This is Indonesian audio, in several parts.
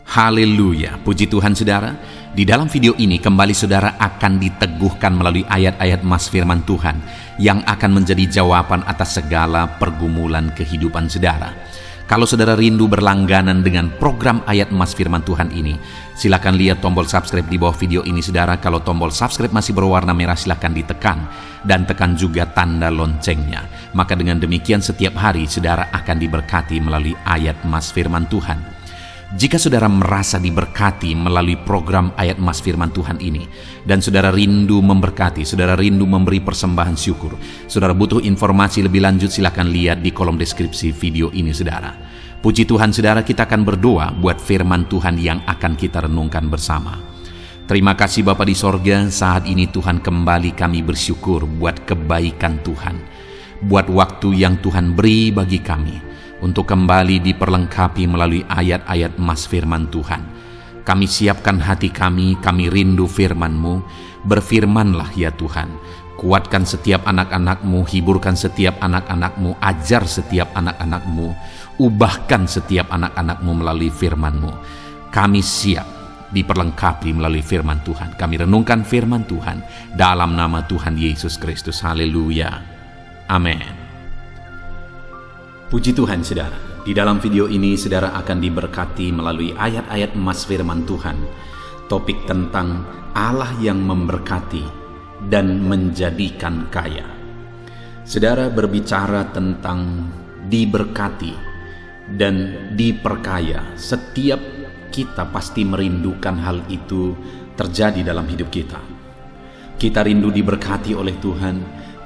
Haleluya, puji Tuhan saudara. Di dalam video ini kembali saudara akan diteguhkan melalui ayat-ayat mas firman Tuhan yang akan menjadi jawaban atas segala pergumulan kehidupan saudara. Kalau saudara rindu berlangganan dengan program ayat mas firman Tuhan ini, silakan lihat tombol subscribe di bawah video ini saudara. Kalau tombol subscribe masih berwarna merah, silakan ditekan dan tekan juga tanda loncengnya. Maka dengan demikian setiap hari saudara akan diberkati melalui ayat mas firman Tuhan. Jika saudara merasa diberkati melalui program ayat mas firman Tuhan ini, dan saudara rindu memberkati, saudara rindu memberi persembahan syukur, saudara butuh informasi lebih lanjut, silakan lihat di kolom deskripsi video ini saudara. Puji Tuhan saudara, kita akan berdoa buat firman Tuhan yang akan kita renungkan bersama. Terima kasih Bapa di sorga, saat ini Tuhan kembali kami bersyukur buat kebaikan Tuhan, buat waktu yang Tuhan beri bagi kami untuk kembali diperlengkapi melalui ayat-ayat mas firman Tuhan. Kami siapkan hati kami rindu firman-Mu. Berfirmanlah ya Tuhan, kuatkan setiap anak-anak-Mu, hiburkan setiap anak-anak-Mu, ajar setiap anak-anak-Mu, ubahkan setiap anak-anak-Mu melalui firman-Mu. Kami siap diperlengkapi melalui firman Tuhan. Kami renungkan firman Tuhan dalam nama Tuhan Yesus Kristus. Haleluya, amin. Puji Tuhan saudara, di dalam video ini saudara akan diberkati melalui ayat-ayat emas firman Tuhan. Topik tentang Allah yang memberkati dan menjadikan kaya. Saudara berbicara tentang diberkati dan diperkaya. Setiap kita pasti merindukan hal itu terjadi dalam hidup kita. Kita rindu diberkati oleh Tuhan,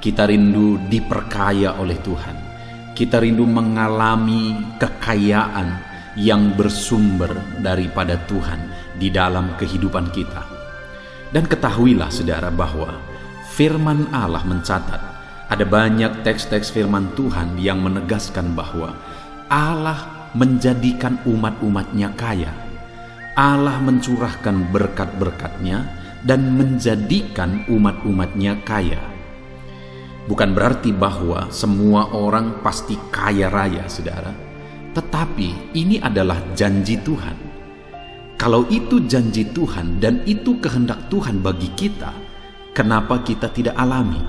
kita rindu diperkaya oleh Tuhan. Kita rindu mengalami kekayaan yang bersumber daripada Tuhan di dalam kehidupan kita. Dan ketahuilah saudara bahwa firman Allah mencatat, ada banyak teks-teks firman Tuhan yang menegaskan bahwa Allah menjadikan umat-umatnya kaya. Allah mencurahkan berkat-berkatnya dan menjadikan umat-umatnya kaya. Bukan berarti bahwa semua orang pasti kaya raya, saudara. Tetapi ini adalah janji Tuhan. Kalau itu janji Tuhan dan itu kehendak Tuhan bagi kita, kenapa kita tidak alami?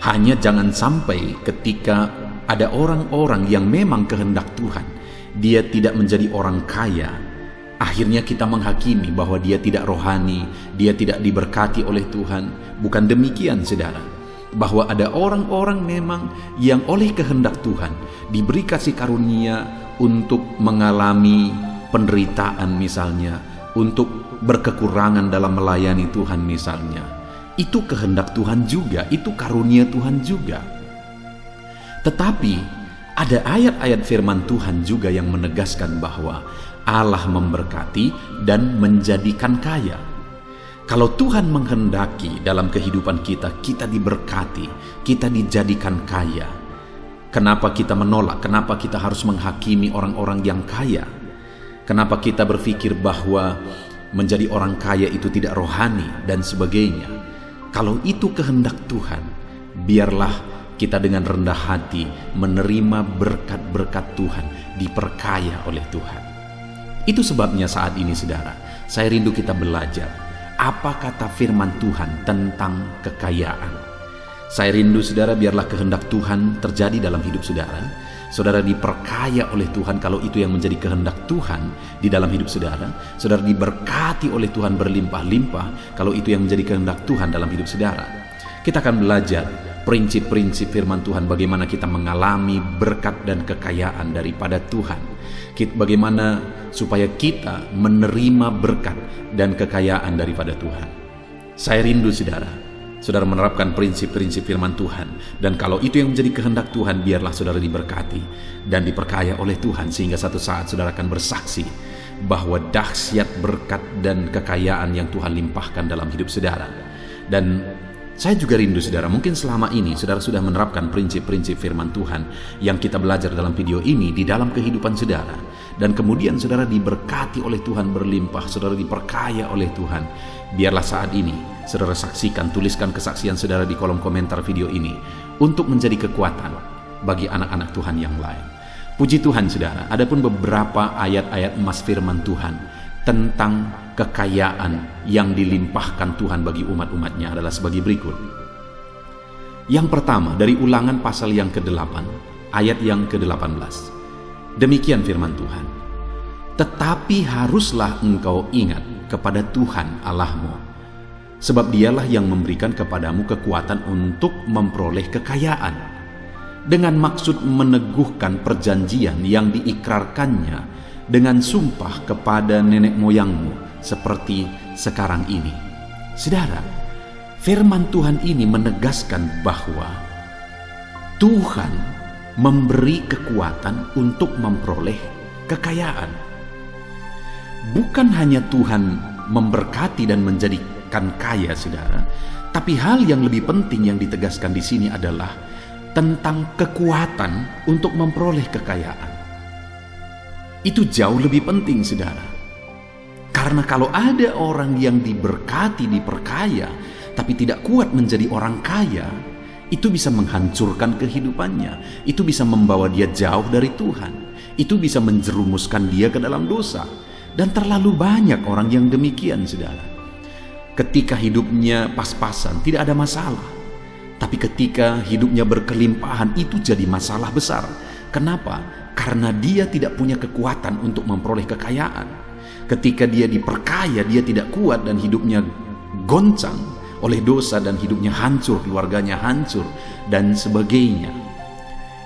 Hanya jangan sampai ketika ada orang-orang yang memang kehendak Tuhan, dia tidak menjadi orang kaya, akhirnya kita menghakimi bahwa dia tidak rohani, dia tidak diberkati oleh Tuhan. Bukan demikian saudara, bahwa ada orang-orang memang yang oleh kehendak Tuhan diberi kasih karunia untuk mengalami penderitaan misalnya, untuk berkekurangan dalam melayani Tuhan misalnya. Itu kehendak Tuhan juga, itu karunia Tuhan juga. Tetapi ada ayat-ayat firman Tuhan juga yang menegaskan bahwa Allah memberkati dan menjadikan kaya. Kalau Tuhan menghendaki dalam kehidupan kita, kita diberkati, kita dijadikan kaya. Kenapa kita menolak? Kenapa kita harus menghakimi orang-orang yang kaya? Kenapa kita berpikir bahwa menjadi orang kaya itu tidak rohani dan sebagainya? Kalau itu kehendak Tuhan, biarlah kita dengan rendah hati menerima berkat-berkat Tuhan, diperkaya oleh Tuhan. Itu sebabnya saat ini saudara, saya rindu kita belajar apa kata firman Tuhan tentang kekayaan. Saya rindu saudara, biarlah kehendak Tuhan terjadi dalam hidup saudara. Saudara diperkaya oleh Tuhan kalau itu yang menjadi kehendak Tuhan di dalam hidup saudara. Saudara diberkati oleh Tuhan berlimpah-limpah kalau itu yang menjadi kehendak Tuhan dalam hidup saudara. Kita akan belajar prinsip-prinsip firman Tuhan, bagaimana kita mengalami berkat dan kekayaan daripada Tuhan. Bagaimana supaya kita menerima berkat dan kekayaan daripada Tuhan. Saya rindu saudara menerapkan prinsip-prinsip firman Tuhan. Dan kalau itu yang menjadi kehendak Tuhan, biarlah saudara diberkati dan diperkaya oleh Tuhan, sehingga satu saat saudara akan bersaksi bahwa dahsyat berkat dan kekayaan yang Tuhan limpahkan dalam hidup saudara. Dan saya juga rindu saudara, mungkin selama ini saudara sudah menerapkan prinsip-prinsip firman Tuhan yang kita belajar dalam video ini di dalam kehidupan saudara. Dan kemudian saudara diberkati oleh Tuhan berlimpah, saudara diperkaya oleh Tuhan. Biarlah saat ini saudara saksikan, tuliskan kesaksian saudara di kolom komentar video ini untuk menjadi kekuatan bagi anak-anak Tuhan yang lain. Puji Tuhan saudara, adapun beberapa ayat-ayat emas firman Tuhan tentang kekayaan yang dilimpahkan Tuhan bagi umat-umatnya adalah sebagai berikut. Yang pertama dari Ulangan pasal yang ke-8 ayat yang ke-18. Demikian firman Tuhan, tetapi haruslah engkau ingat kepada Tuhan Allahmu, sebab dialah yang memberikan kepadamu kekuatan untuk memperoleh kekayaan, dengan maksud meneguhkan perjanjian yang diikrarkannya dengan sumpah kepada nenek moyangmu seperti sekarang ini. Saudara, firman Tuhan ini menegaskan bahwa Tuhan memberi kekuatan untuk memperoleh kekayaan. Bukan hanya Tuhan memberkati dan menjadikan kaya, saudara, tapi hal yang lebih penting yang ditegaskan di sini adalah tentang kekuatan untuk memperoleh kekayaan. Itu jauh lebih penting, saudara. Karena kalau ada orang yang diberkati, diperkaya, tapi tidak kuat menjadi orang kaya, itu bisa menghancurkan kehidupannya. Itu bisa membawa dia jauh dari Tuhan. Itu bisa menjerumuskan dia ke dalam dosa. Dan terlalu banyak orang yang demikian, saudara. Ketika hidupnya pas-pasan, tidak ada masalah. Tapi ketika hidupnya berkelimpahan, itu jadi masalah besar. Kenapa? Karena dia tidak punya kekuatan untuk memperoleh kekayaan. Ketika dia diperkaya, dia tidak kuat dan hidupnya goncang oleh dosa dan hidupnya hancur, keluarganya hancur dan sebagainya.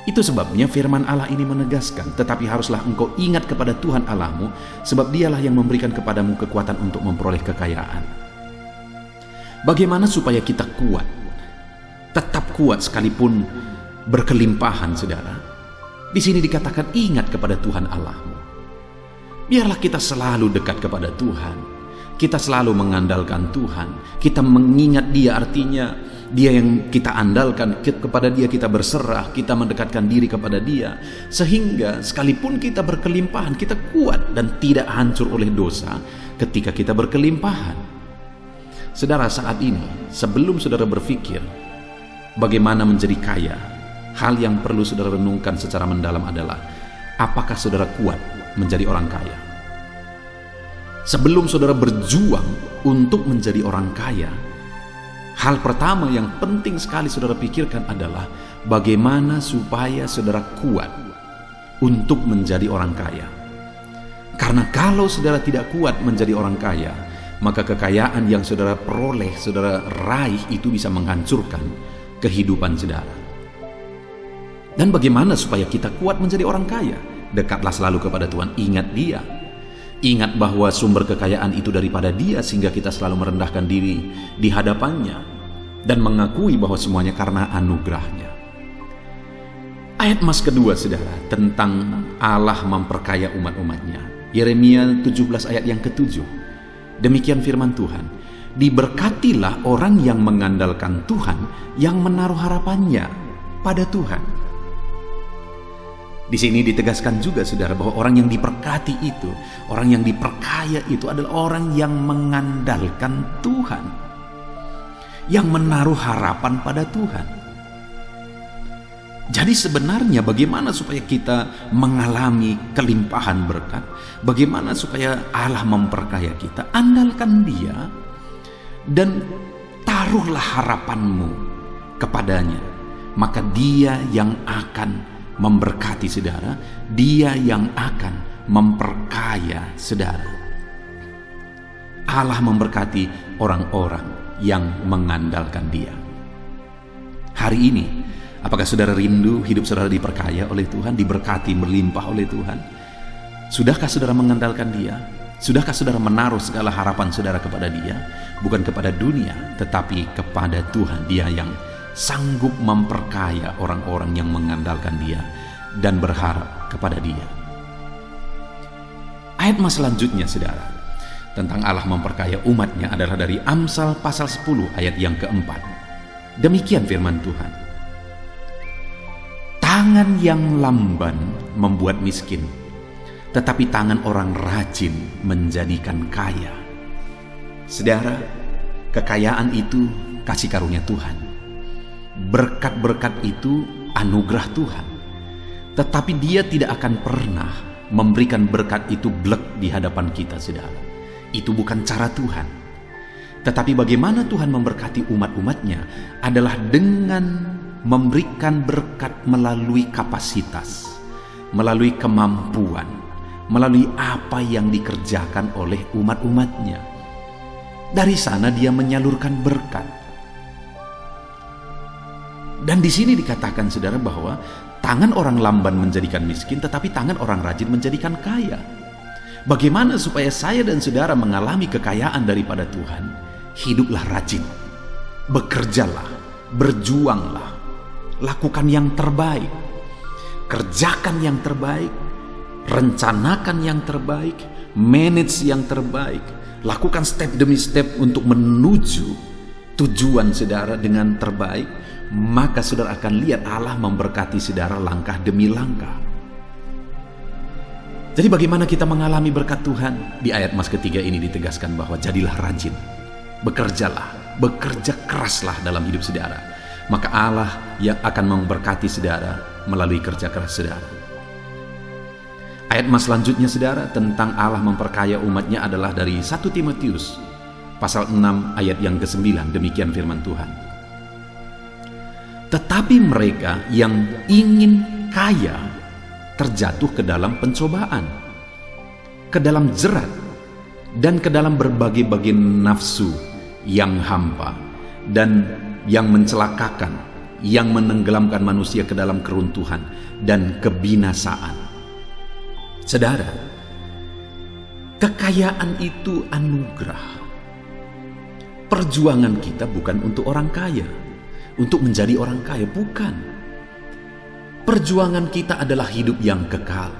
Itu sebabnya firman Allah ini menegaskan, tetapi haruslah engkau ingat kepada Tuhan Allahmu, sebab dialah yang memberikan kepadamu kekuatan untuk memperoleh kekayaan. Bagaimana supaya kita kuat, tetap kuat sekalipun berkelimpahan, saudara? Di sini dikatakan ingat kepada Tuhan Allahmu. Biarlah kita selalu dekat kepada Tuhan. Kita selalu mengandalkan Tuhan. Kita mengingat Dia, artinya Dia yang kita andalkan. Kepada Dia kita berserah, kita mendekatkan diri kepada Dia, sehingga sekalipun kita berkelimpahan, kita kuat dan tidak hancur oleh dosa ketika kita berkelimpahan. Saudara, saat ini sebelum saudara berpikir bagaimana menjadi kaya, hal yang perlu saudara renungkan secara mendalam adalah, apakah saudara kuat menjadi orang kaya? Sebelum saudara berjuang untuk menjadi orang kaya, hal pertama yang penting sekali saudara pikirkan adalah bagaimana supaya saudara kuat untuk menjadi orang kaya. Karena kalau saudara tidak kuat menjadi orang kaya, maka kekayaan yang saudara peroleh, saudara raih, itu bisa menghancurkan kehidupan saudara. Dan bagaimana supaya kita kuat menjadi orang kaya? Dekatlah selalu kepada Tuhan, ingat Dia. Ingat bahwa sumber kekayaan itu daripada Dia, sehingga kita selalu merendahkan diri di hadapannya dan mengakui bahwa semuanya karena anugerahnya. Ayat emas kedua, saudara, tentang Allah memperkaya umat-umatnya. Yeremia 17 ayat yang ke-7. Demikian firman Tuhan, diberkatilah orang yang mengandalkan Tuhan, yang menaruh harapannya pada Tuhan. Di sini ditegaskan juga, saudara, bahwa orang yang diberkati itu, orang yang diperkaya itu adalah orang yang mengandalkan Tuhan, yang menaruh harapan pada Tuhan. Jadi sebenarnya bagaimana supaya kita mengalami kelimpahan berkat? Bagaimana supaya Allah memperkaya kita? Andalkan Dia dan taruhlah harapanmu kepadanya, maka Dia yang akan memberkati saudara, Dia yang akan memperkaya saudara. Allah memberkati orang-orang yang mengandalkan Dia. Hari ini, apakah saudara rindu hidup saudara diperkaya oleh Tuhan, diberkati, berlimpah oleh Tuhan? Sudahkah saudara mengandalkan Dia? Sudahkah saudara menaruh segala harapan saudara kepada Dia? Bukan kepada dunia, tetapi kepada Tuhan. Dia yang sanggup memperkaya orang-orang yang mengandalkan Dia dan berharap kepada Dia. Ayat mas selanjutnya, saudara, tentang Allah memperkaya umatnya adalah dari Amsal pasal 10 ayat yang keempat. Demikian firman Tuhan, tangan yang lamban membuat miskin, tetapi tangan orang rajin menjadikan kaya. Saudara, kekayaan itu kasih karunia Tuhan. Berkat-berkat itu anugerah Tuhan. Tetapi Dia tidak akan pernah memberikan berkat itu blek di hadapan kita, saudara. Itu bukan cara Tuhan. Tetapi bagaimana Tuhan memberkati umat-umatnya adalah dengan memberikan berkat melalui kapasitas, melalui kemampuan, melalui apa yang dikerjakan oleh umat-umatnya. Dari sana Dia menyalurkan berkat. Dan di sini dikatakan, saudara, bahwa tangan orang lamban menjadikan miskin, tetapi tangan orang rajin menjadikan kaya. Bagaimana supaya saya dan saudara mengalami kekayaan daripada Tuhan? Hiduplah rajin, bekerjalah, berjuanglah, lakukan yang terbaik, kerjakan yang terbaik, rencanakan yang terbaik, manage yang terbaik, lakukan step demi step untuk menuju tujuan saudara dengan terbaik. Maka saudara akan lihat Allah memberkati saudara langkah demi langkah. Jadi bagaimana kita mengalami berkat Tuhan? Di ayat mas ketiga ini ditegaskan bahwa jadilah rajin, bekerjalah, bekerja keraslah dalam hidup saudara. Maka Allah yang akan memberkati saudara melalui kerja keras saudara. Ayat mas selanjutnya, saudara, tentang Allah memperkaya umatnya adalah dari 1 Timotius pasal 6 ayat yang ke-9. Demikian firman Tuhan. Tetapi mereka yang ingin kaya terjatuh ke dalam pencobaan, ke dalam jerat, dan ke dalam berbagai-bagai nafsu yang hampa dan yang mencelakakan, yang menenggelamkan manusia ke dalam keruntuhan dan kebinasaan. Saudara, kekayaan itu anugerah. Perjuangan kita bukan untuk orang kaya, untuk menjadi orang kaya, bukan. Perjuangan kita adalah hidup yang kekal.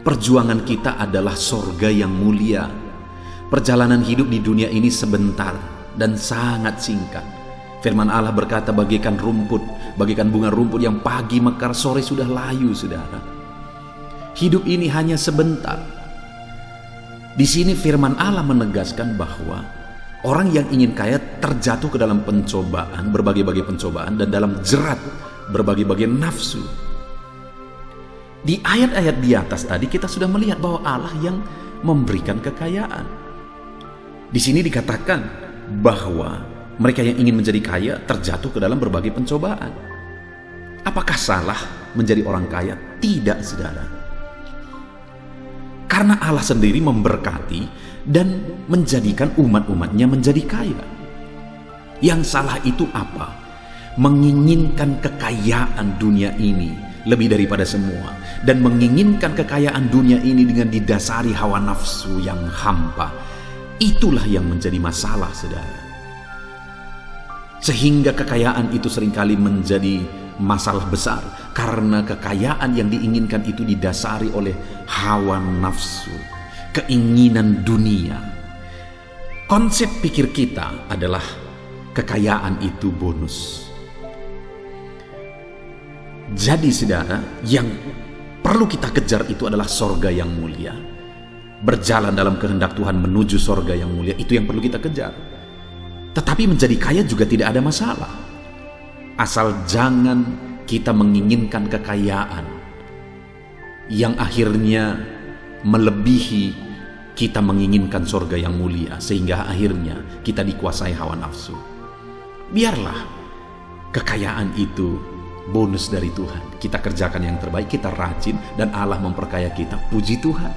Perjuangan kita adalah sorga yang mulia. Perjalanan hidup di dunia ini sebentar dan sangat singkat. Firman Allah berkata, bagaikan rumput, bagaikan bunga rumput yang pagi mekar, sore sudah layu, saudara. Hidup ini hanya sebentar. Di sini firman Allah menegaskan bahwa orang yang ingin kaya terjatuh ke dalam pencobaan, berbagai-bagai pencobaan, dan dalam jerat berbagai-bagai nafsu. Di ayat-ayat di atas tadi kita sudah melihat bahwa Allah yang memberikan kekayaan. Di sini dikatakan bahwa mereka yang ingin menjadi kaya terjatuh ke dalam berbagai pencobaan. Apakah salah menjadi orang kaya? Tidak, saudara. Karena Allah sendiri memberkati dan menjadikan umat-umatnya menjadi kaya. Yang salah itu apa? Menginginkan kekayaan dunia ini lebih daripada semua, dan menginginkan kekayaan dunia ini dengan didasari hawa nafsu yang hampa. Itulah yang menjadi masalah, saudara. Sehingga kekayaan itu seringkali menjadi masalah besar, karena kekayaan yang diinginkan itu didasari oleh hawa nafsu, keinginan dunia. Konsep pikir kita adalah kekayaan itu bonus. Jadi saudara, yang perlu kita kejar itu adalah sorga yang mulia. Berjalan dalam kehendak Tuhan menuju sorga yang mulia, itu yang perlu kita kejar. Tetapi menjadi kaya juga tidak ada masalah, asal jangan kita menginginkan kekayaan yang akhirnya melebihi kita menginginkan sorga yang mulia, sehingga akhirnya kita dikuasai hawa nafsu. Biarlah kekayaan itu bonus dari Tuhan. Kita kerjakan yang terbaik, kita rajin, dan Allah memperkaya kita, puji Tuhan.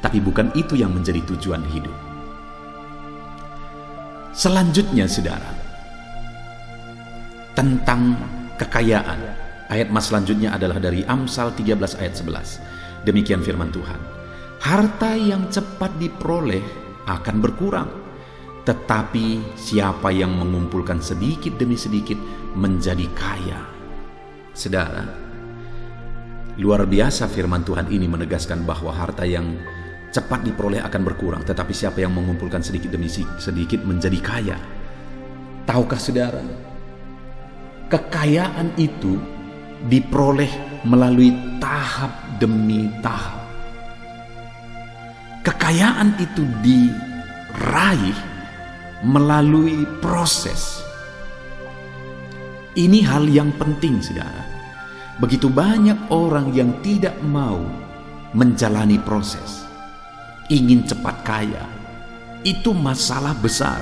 Tapi bukan itu yang menjadi tujuan hidup. Selanjutnya, saudara, tentang kekayaan. Ayat mas selanjutnya adalah dari Amsal 13 ayat 11. Demikian firman Tuhan. Harta yang cepat diperoleh akan berkurang, tetapi siapa yang mengumpulkan sedikit demi sedikit menjadi kaya. Saudara, luar biasa firman Tuhan ini menegaskan bahwa harta yang cepat diperoleh akan berkurang, tetapi siapa yang mengumpulkan sedikit demi sedikit menjadi kaya. Tahukah saudara, kekayaan itu diperoleh melalui tahap demi tahap. Kekayaan itu diraih melalui proses. Ini hal yang penting, saudara. Begitu banyak orang yang tidak mau menjalani proses, ingin cepat kaya. Itu masalah besar,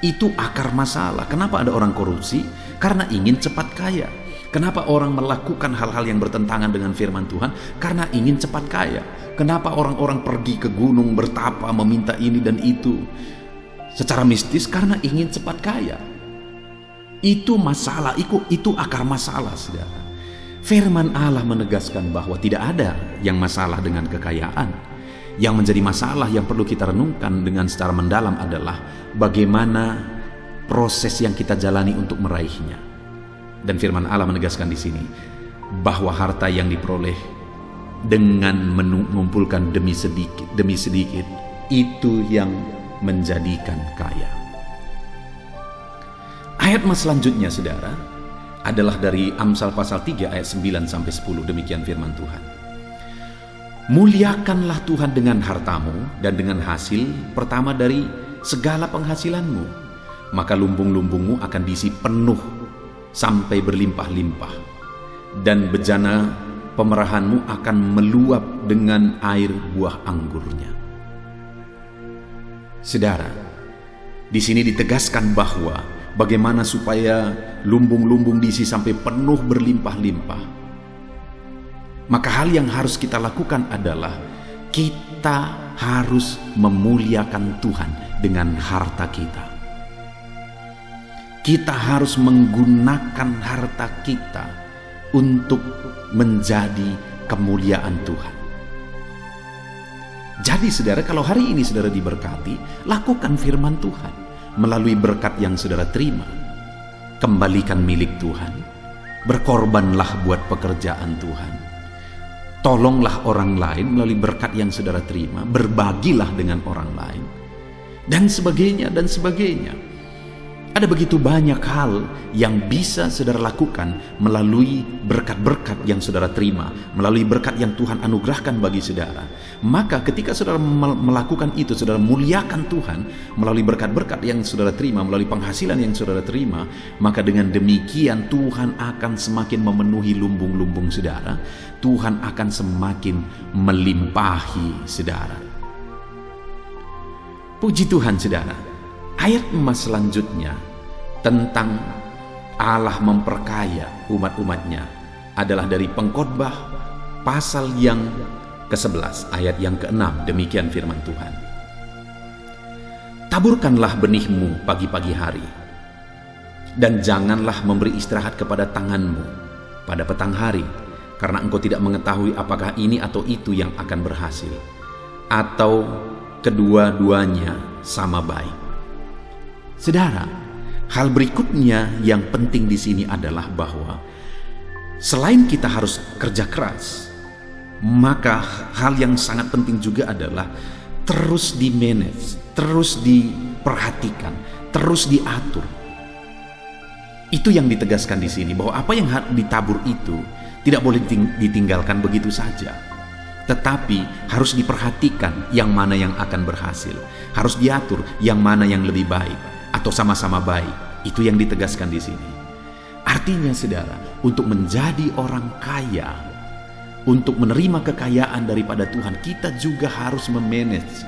itu akar masalah. Kenapa ada orang korupsi? Karena ingin cepat kaya. Kenapa orang melakukan hal-hal yang bertentangan dengan firman Tuhan? Karena ingin cepat kaya. Kenapa orang-orang pergi ke gunung bertapa meminta ini dan itu secara mistis? Karena ingin cepat kaya. Itu masalah, itu akar masalah, saudara. Firman Allah menegaskan bahwa tidak ada yang masalah dengan kekayaan. Yang menjadi masalah yang perlu kita renungkan dengan secara mendalam adalah bagaimana proses yang kita jalani untuk meraihnya. Dan firman Allah menegaskan di sini bahwa harta yang diperoleh dengan mengumpulkan demi sedikit itu yang menjadikan kaya. Ayat selanjutnya, saudara, adalah dari Amsal pasal 3 ayat 9 sampai 10. Demikian firman Tuhan. Muliakanlah Tuhan dengan hartamu dan dengan hasil pertama dari segala penghasilanmu, maka lumbung-lumbungmu akan diisi penuh sampai berlimpah-limpah, dan bejana pemerahanmu akan meluap dengan air buah anggurnya. Saudara, di sini ditegaskan bahwa bagaimana supaya lumbung-lumbung diisi sampai penuh berlimpah-limpah. Maka hal yang harus kita lakukan adalah kita harus memuliakan Tuhan dengan harta kita. Kita harus menggunakan harta kita untuk menjadi kemuliaan Tuhan. Jadi saudara, kalau hari ini saudara diberkati, lakukan firman Tuhan melalui berkat yang saudara terima. Kembalikan milik Tuhan. Berkorbanlah buat pekerjaan Tuhan. Tolonglah orang lain melalui berkat yang saudara terima, berbagilah dengan orang lain, dan sebagainya, dan sebagainya. Ada begitu banyak hal yang bisa saudara lakukan melalui berkat-berkat yang saudara terima, melalui berkat yang Tuhan anugerahkan bagi saudara. Maka ketika saudara melakukan itu, saudara muliakan Tuhan melalui berkat-berkat yang saudara terima, melalui penghasilan yang saudara terima, maka dengan demikian Tuhan akan semakin memenuhi lumbung-lumbung saudara. Tuhan akan semakin melimpahi saudara. Puji Tuhan, saudara. Ayat emas selanjutnya tentang Allah memperkaya umat-umatnya adalah dari Pengkhotbah pasal yang ke-11 ayat yang ke-6. Demikian firman Tuhan. Taburkanlah benihmu pagi-pagi hari, dan janganlah memberi istirahat kepada tanganmu pada petang hari, karena engkau tidak mengetahui apakah ini atau itu yang akan berhasil, atau kedua-duanya sama baik. Saudara, hal berikutnya yang penting di sini adalah bahwa selain kita harus kerja keras, maka hal yang sangat penting juga adalah terus di-manage, terus diperhatikan, terus diatur. Itu yang ditegaskan di sini, bahwa apa yang ditabur itu tidak boleh ditinggalkan begitu saja, tetapi harus diperhatikan yang mana yang akan berhasil, harus diatur yang mana yang lebih baik atau sama-sama baik. Itu yang ditegaskan di sini. Artinya saudara, untuk menjadi orang kaya, untuk menerima kekayaan daripada Tuhan, kita juga harus memanage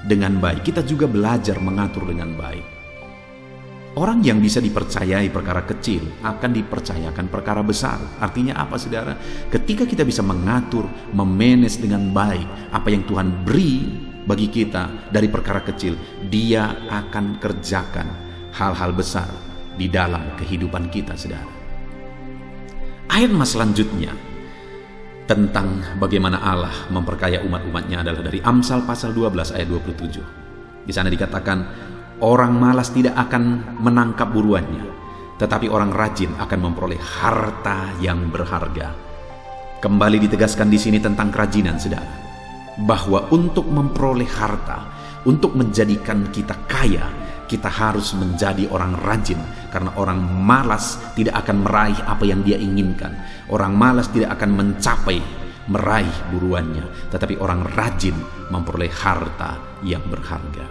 dengan baik. Kita juga belajar mengatur dengan baik. Orang yang bisa dipercayai perkara kecil akan dipercayakan perkara besar. Artinya apa, saudara? Ketika kita bisa mengatur, memanage dengan baik apa yang Tuhan beri bagi kita dari perkara kecil, Dia akan kerjakan hal-hal besar di dalam kehidupan kita, saudara. Ayat mas selanjutnya tentang bagaimana Allah memperkaya umat-umatnya adalah dari Amsal pasal 12 ayat 27. Di sana dikatakan, orang malas tidak akan menangkap buruannya, tetapi orang rajin akan memperoleh harta yang berharga. Kembali ditegaskan di sini tentang kerajinan, saudara, bahwa untuk memperoleh harta, untuk menjadikan kita kaya, kita harus menjadi orang rajin. Karena orang malas tidak akan meraih apa yang dia inginkan. Orang malas tidak akan mencapai meraih buruannya, tetapi orang rajin memperoleh harta yang berharga.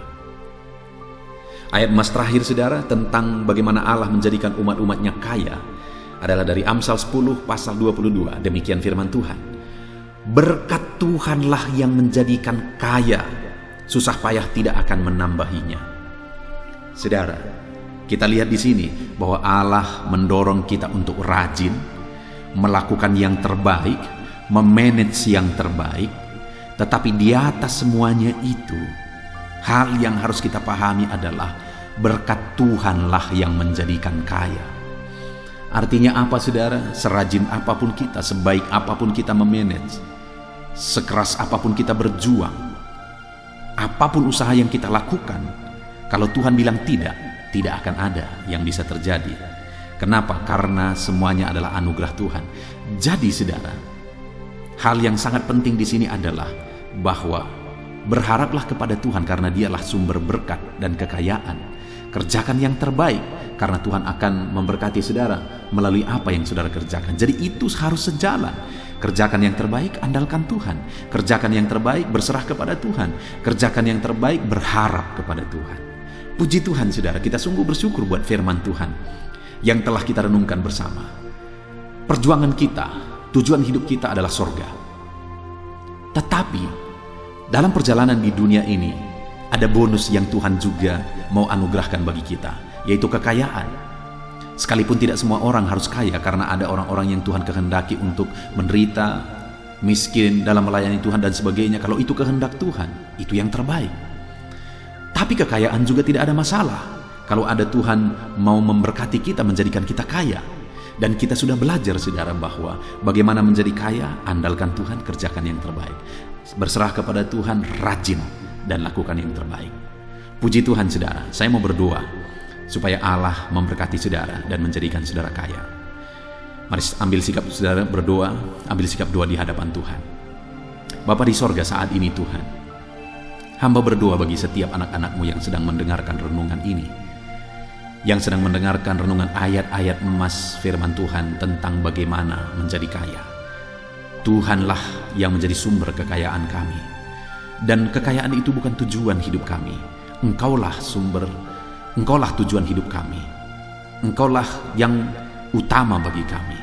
Ayat mas terakhir, saudara, tentang bagaimana Allah menjadikan umat-umatnya kaya adalah dari Amsal 10 pasal 22. Demikian firman Tuhan. Berkat Tuhanlah yang menjadikan kaya, susah payah tidak akan menambahinya. Saudara, kita lihat di sini bahwa Allah mendorong kita untuk rajin, melakukan yang terbaik, memanage yang terbaik. Tetapi di atas semuanya itu, hal yang harus kita pahami adalah berkat Tuhanlah yang menjadikan kaya. Artinya apa, saudara? Serajin apapun kita, sebaik apapun kita memanage, sekeras apapun kita berjuang, apapun usaha yang kita lakukan, kalau Tuhan bilang tidak akan ada yang bisa terjadi. Kenapa? Karena semuanya adalah anugerah Tuhan. Jadi saudara, hal yang sangat penting di sini adalah bahwa berharaplah kepada Tuhan karena Dialah sumber berkat dan kekayaan. Kerjakan yang terbaik karena Tuhan akan memberkati saudara melalui apa yang saudara kerjakan. Jadi itu harus sejalan. Kerjakan yang terbaik, andalkan Tuhan. Kerjakan yang terbaik, berserah kepada Tuhan. Kerjakan yang terbaik, berharap kepada Tuhan. Puji Tuhan saudara, kita sungguh bersyukur buat firman Tuhan yang telah kita renungkan bersama. Perjuangan kita, tujuan hidup kita adalah sorga. Tetapi dalam perjalanan di dunia ini ada bonus yang Tuhan juga mau anugerahkan bagi kita, yaitu kekayaan. Sekalipun tidak semua orang harus kaya, karena ada orang-orang yang Tuhan kehendaki untuk menderita, miskin dalam melayani Tuhan dan sebagainya. Kalau itu kehendak Tuhan, itu yang terbaik. Tapi kekayaan juga tidak ada masalah kalau ada Tuhan mau memberkati kita, menjadikan kita kaya. Dan kita sudah belajar saudara bahwa bagaimana menjadi kaya, andalkan Tuhan, kerjakan yang terbaik. Berserah kepada Tuhan, rajin dan lakukan yang terbaik. Puji Tuhan saudara, saya mau berdoa supaya Allah memberkati saudara dan menjadikan saudara kaya. Mari ambil sikap saudara berdoa, ambil sikap doa di hadapan Tuhan. Bapa di sorga, saat ini Tuhan, hamba berdoa bagi setiap anak-anak-Mu yang sedang mendengarkan renungan ini, yang sedang mendengarkan renungan ayat-ayat emas firman Tuhan tentang bagaimana menjadi kaya. Tuhanlah yang menjadi sumber kekayaan kami. Dan kekayaan itu bukan tujuan hidup kami. Engkaulah sumber, Engkaulah tujuan hidup kami. Engkaulah yang utama bagi kami.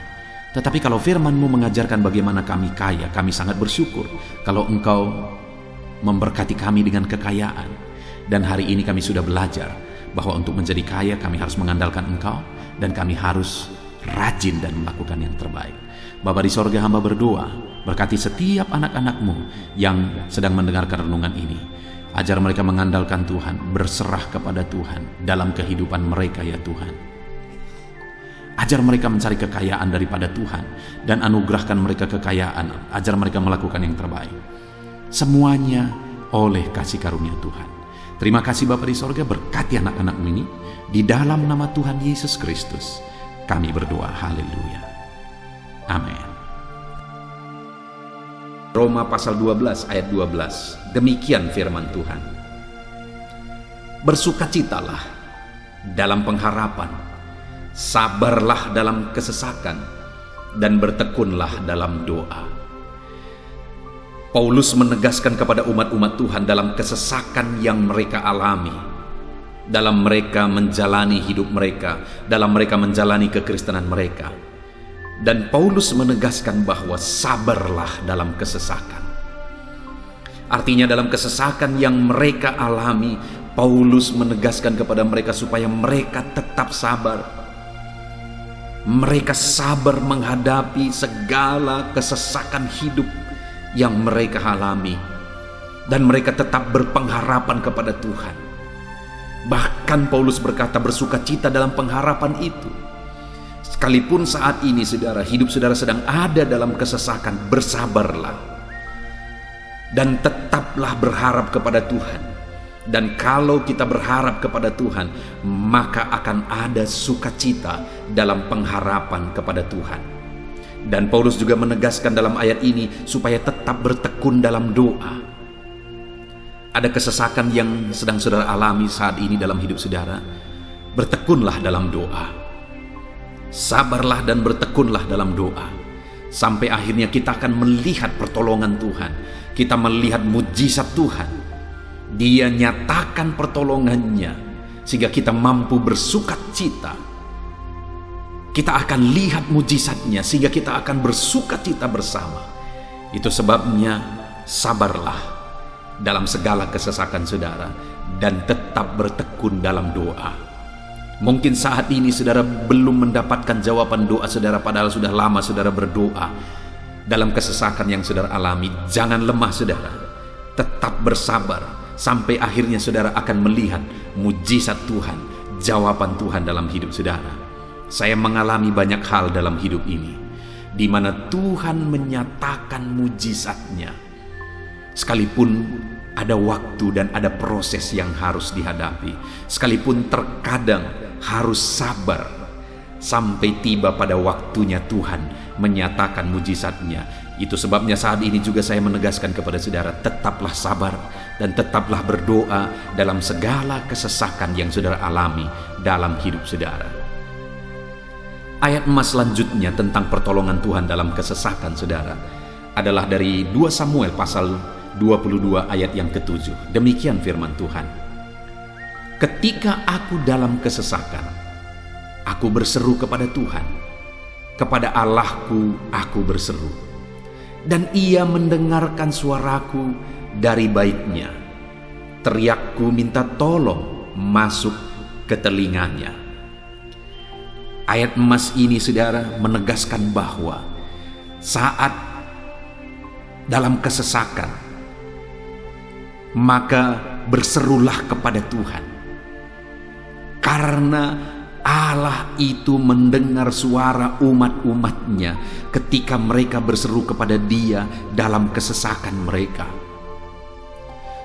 Tetapi kalau firman-Mu mengajarkan bagaimana kami kaya, kami sangat bersyukur kalau Engkau memberkati kami dengan kekayaan. Dan hari ini kami sudah belajar bahwa untuk menjadi kaya kami harus mengandalkan Engkau, dan kami harus rajin dan melakukan yang terbaik. Bapa di sorga, hamba berdoa, berkati setiap anak-anak-Mu yang sedang mendengarkan renungan ini. Ajar mereka mengandalkan Tuhan, berserah kepada Tuhan dalam kehidupan mereka ya Tuhan. Ajar mereka mencari kekayaan daripada Tuhan dan anugerahkan mereka kekayaan. Ajar mereka melakukan yang terbaik. Semuanya oleh kasih karunia Tuhan. Terima kasih Bapa di sorga, berkati anak-anak-Mu ini. Di dalam nama Tuhan Yesus Kristus kami berdoa, haleluya, amin. Roma pasal 12 ayat 12, demikian firman Tuhan. Bersukacitalah dalam pengharapan, sabarlah dalam kesesakan, dan bertekunlah dalam doa. Paulus menegaskan kepada umat-umat Tuhan dalam kesesakan yang mereka alami, dalam mereka menjalani hidup mereka, dalam mereka menjalani kekristenan mereka. Dan Paulus menegaskan bahwa sabarlah dalam kesesakan. Artinya dalam kesesakan yang mereka alami, Paulus menegaskan kepada mereka supaya mereka tetap sabar. Mereka sabar menghadapi segala kesesakan hidup yang mereka alami, dan mereka tetap berpengharapan kepada Tuhan. Bahkan Paulus berkata, bersukacita dalam pengharapan itu. Sekalipun saat ini saudara, hidup saudara sedang ada dalam kesesakan, bersabarlah dan tetaplah berharap kepada Tuhan. Dan kalau kita berharap kepada Tuhan, maka akan ada sukacita dalam pengharapan kepada Tuhan. Dan Paulus juga menegaskan dalam ayat ini supaya tetap bertekun dalam doa. Ada kesesakan yang sedang saudara alami saat ini dalam hidup saudara, bertekunlah dalam doa. Sabarlah dan bertekunlah dalam doa, sampai akhirnya kita akan melihat pertolongan Tuhan. Kita melihat mujizat Tuhan. Dia nyatakan pertolongannya sehingga kita mampu bersukacita. Kita akan lihat mujizatnya sehingga kita akan bersuka cita bersama. Itu sebabnya sabarlah dalam segala kesesakan saudara dan tetap bertekun dalam doa. Mungkin saat ini saudara belum mendapatkan jawaban doa saudara, padahal sudah lama saudara berdoa dalam kesesakan yang saudara alami. Jangan lemah saudara, tetap bersabar sampai akhirnya saudara akan melihat mujizat Tuhan, jawaban Tuhan dalam hidup saudara. Saya mengalami banyak hal dalam hidup ini di mana Tuhan menyatakan mujizatnya, sekalipun ada waktu dan ada proses yang harus dihadapi, sekalipun terkadang harus sabar sampai tiba pada waktunya Tuhan menyatakan mujizatnya. Itu sebabnya saat ini juga saya menegaskan kepada saudara, tetaplah sabar dan tetaplah berdoa dalam segala kesesakan yang saudara alami dalam hidup saudara. Ayat emas selanjutnya tentang pertolongan Tuhan dalam kesesakan saudara adalah dari 2 Samuel pasal 22 ayat yang ke-7. Demikian firman Tuhan. Ketika aku dalam kesesakan, aku berseru kepada Tuhan, kepada Allahku aku berseru, dan Ia mendengarkan suaraku dari baitnya. Teriakku minta tolong masuk ke telinganya. Ayat emas ini saudara menegaskan bahwa saat dalam kesesakan, maka berserulah kepada Tuhan, karena Allah itu mendengar suara umat-umatnya ketika mereka berseru kepada Dia dalam kesesakan mereka.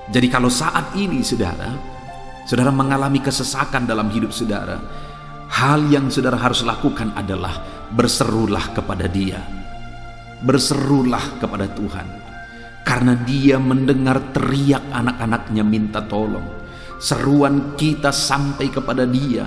Jadi kalau saat ini saudara mengalami kesesakan dalam hidup saudara, hal yang saudara harus lakukan adalah berserulah kepada Dia, berserulah kepada Tuhan, karena Dia mendengar teriak anak-anaknya minta tolong. Seruan kita sampai kepada Dia.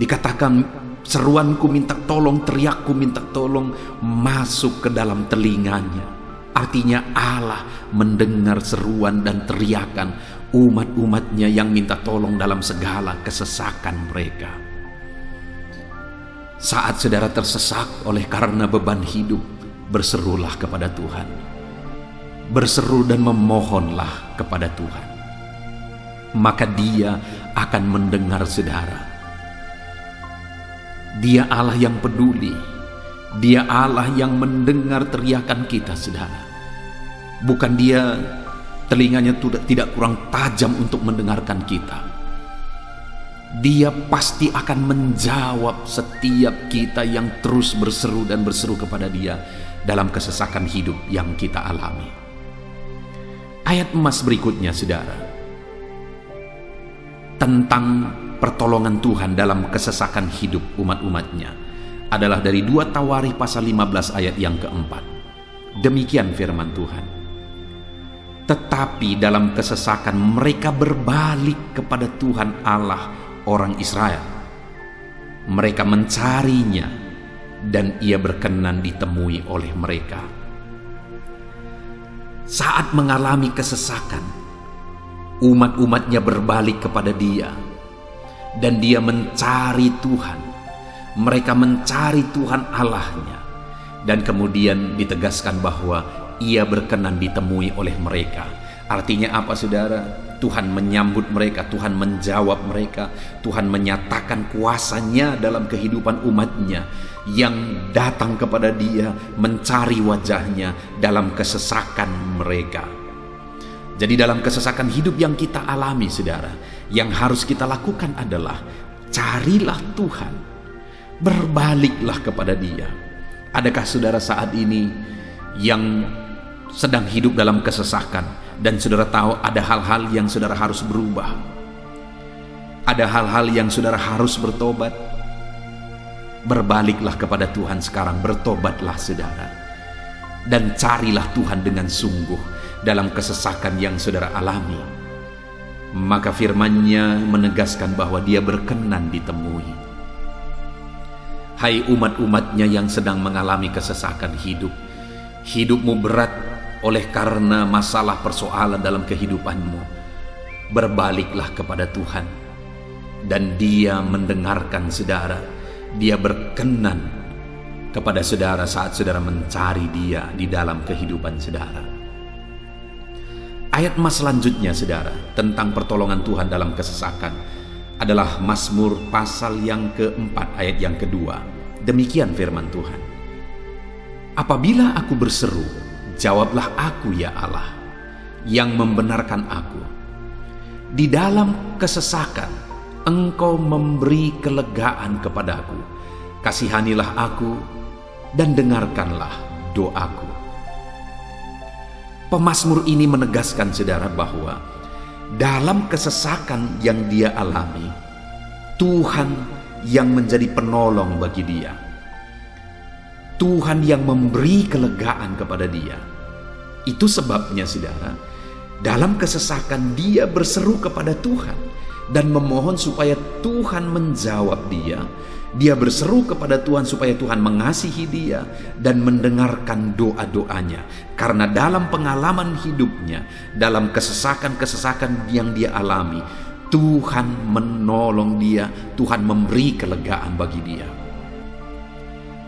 Dikatakan seruanku minta tolong, teriakku minta tolong masuk ke dalam telinganya. Artinya Allah mendengar seruan dan teriakan umat-umatnya yang minta tolong dalam segala kesesakan mereka. Saat saudara tersesak oleh karena beban hidup, berserulah kepada Tuhan. Berseru dan memohonlah kepada Tuhan. Maka Dia akan mendengar saudara. Dia Allah yang peduli. Dia Allah yang mendengar teriakan kita saudara. Bukan Dia telinganya tidak kurang tajam untuk mendengarkan kita. Dia pasti akan menjawab setiap kita yang terus berseru dan berseru kepada Dia dalam kesesakan hidup yang kita alami. Ayat emas berikutnya saudara, tentang pertolongan Tuhan dalam kesesakan hidup umat-umatnya adalah dari 2 Tawarikh pasal 15 ayat yang keempat. Demikian firman Tuhan. Tetapi dalam kesesakan mereka berbalik kepada Tuhan Allah orang Israel. Mereka mencarinya dan Ia berkenan ditemui oleh mereka. Saat mengalami kesesakan, umat-umatnya berbalik kepada Dia dan Dia mencari Tuhan. Mereka mencari Tuhan Allahnya, dan kemudian ditegaskan bahwa Ia berkenan ditemui oleh mereka. Artinya apa saudara? Tuhan menyambut mereka, Tuhan menjawab mereka, Tuhan menyatakan kuasa-Nya dalam kehidupan umat-Nya yang datang kepada Dia mencari wajah-Nya dalam kesesakan mereka. Jadi dalam kesesakan hidup yang kita alami saudara, yang harus kita lakukan adalah carilah Tuhan, berbaliklah kepada Dia. Adakah saudara saat ini yang sedang hidup dalam kesesakan dan saudara tahu ada hal-hal yang saudara harus berubah, ada hal-hal yang saudara harus bertobat? Berbaliklah kepada Tuhan sekarang, bertobatlah saudara, dan carilah Tuhan dengan sungguh dalam kesesakan yang saudara alami. Maka firman-Nya menegaskan bahwa Dia berkenan ditemui. Hai umat-umat-Nya yang sedang mengalami kesesakan hidup, hidupmu berat oleh karena masalah persoalan dalam kehidupanmu, berbaliklah kepada Tuhan dan Dia mendengarkan saudara. Dia berkenan kepada saudara saat saudara mencari Dia di dalam kehidupan saudara. Ayat mas selanjutnya saudara tentang pertolongan Tuhan dalam kesesakan adalah Mazmur pasal yang keempat ayat yang kedua. Demikian firman Tuhan. Apabila aku berseru, jawablah aku ya Allah, yang membenarkan aku. Di dalam kesesakan Engkau memberi kelegaan kepadaku. Kasihanilah aku dan dengarkanlah doaku. Pemazmur ini menegaskan saudara bahwa dalam kesesakan yang dia alami, Tuhan yang menjadi penolong bagi dia. Tuhan yang memberi kelegaan kepada dia. Itu sebabnya saudara, dalam kesesakan dia berseru kepada Tuhan dan memohon supaya Tuhan menjawab dia. Dia berseru kepada Tuhan supaya Tuhan mengasihi dia dan mendengarkan doa-doanya. Karena dalam pengalaman hidupnya, dalam kesesakan-kesesakan yang dia alami, Tuhan menolong dia, Tuhan memberi kelegaan bagi dia.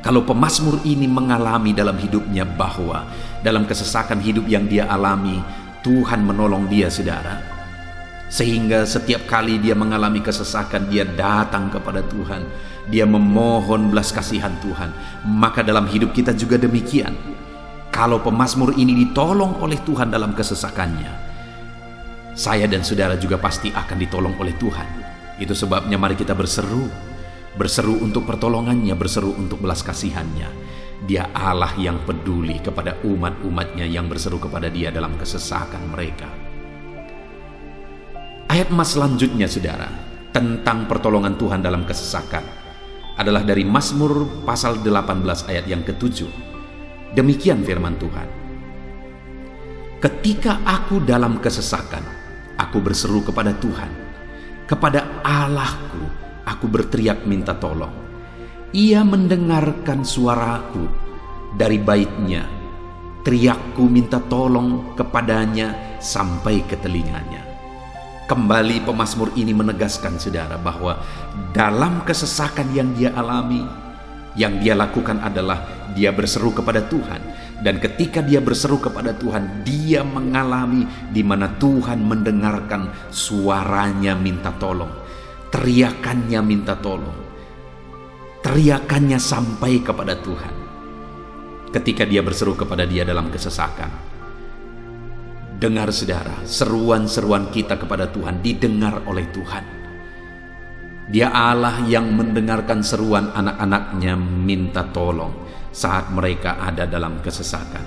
Kalau pemazmur ini mengalami dalam hidupnya bahwa dalam kesesakan hidup yang dia alami, Tuhan menolong dia saudara, sehingga setiap kali dia mengalami kesesakan, dia datang kepada Tuhan, dia memohon belas kasihan Tuhan. Maka dalam hidup kita juga demikian. Kalau pemazmur ini ditolong oleh Tuhan dalam kesesakannya, saya dan saudara juga pasti akan ditolong oleh Tuhan. Itu sebabnya mari kita berseru untuk pertolongannya, berseru untuk belas kasihannya. Dia Allah yang peduli kepada umat-umatnya yang berseru kepada dia dalam kesesakan mereka. Ayat mas selanjutnya saudara tentang pertolongan Tuhan dalam kesesakan adalah dari Mazmur pasal 18 ayat yang ke-7. Demikian firman Tuhan. Ketika aku dalam kesesakan, aku berseru kepada Tuhan. Kepada Allahku, aku berteriak minta tolong. Ia mendengarkan suaraku dari baitnya. Teriakku minta tolong kepadanya sampai ke telinganya. Kembali pemazmur ini menegaskan saudara bahwa dalam kesesakan yang dia alami, yang dia lakukan adalah dia berseru kepada Tuhan. Dan ketika dia berseru kepada Tuhan, dia mengalami di mana Tuhan mendengarkan suaranya minta tolong, teriakannya minta tolong, teriakannya sampai kepada Tuhan. Ketika dia berseru kepada dia dalam kesesakan, dengar saudara, seruan-seruan kita kepada Tuhan didengar oleh Tuhan. Dia Allah yang mendengarkan seruan anak-anaknya minta tolong saat mereka ada dalam kesesakan.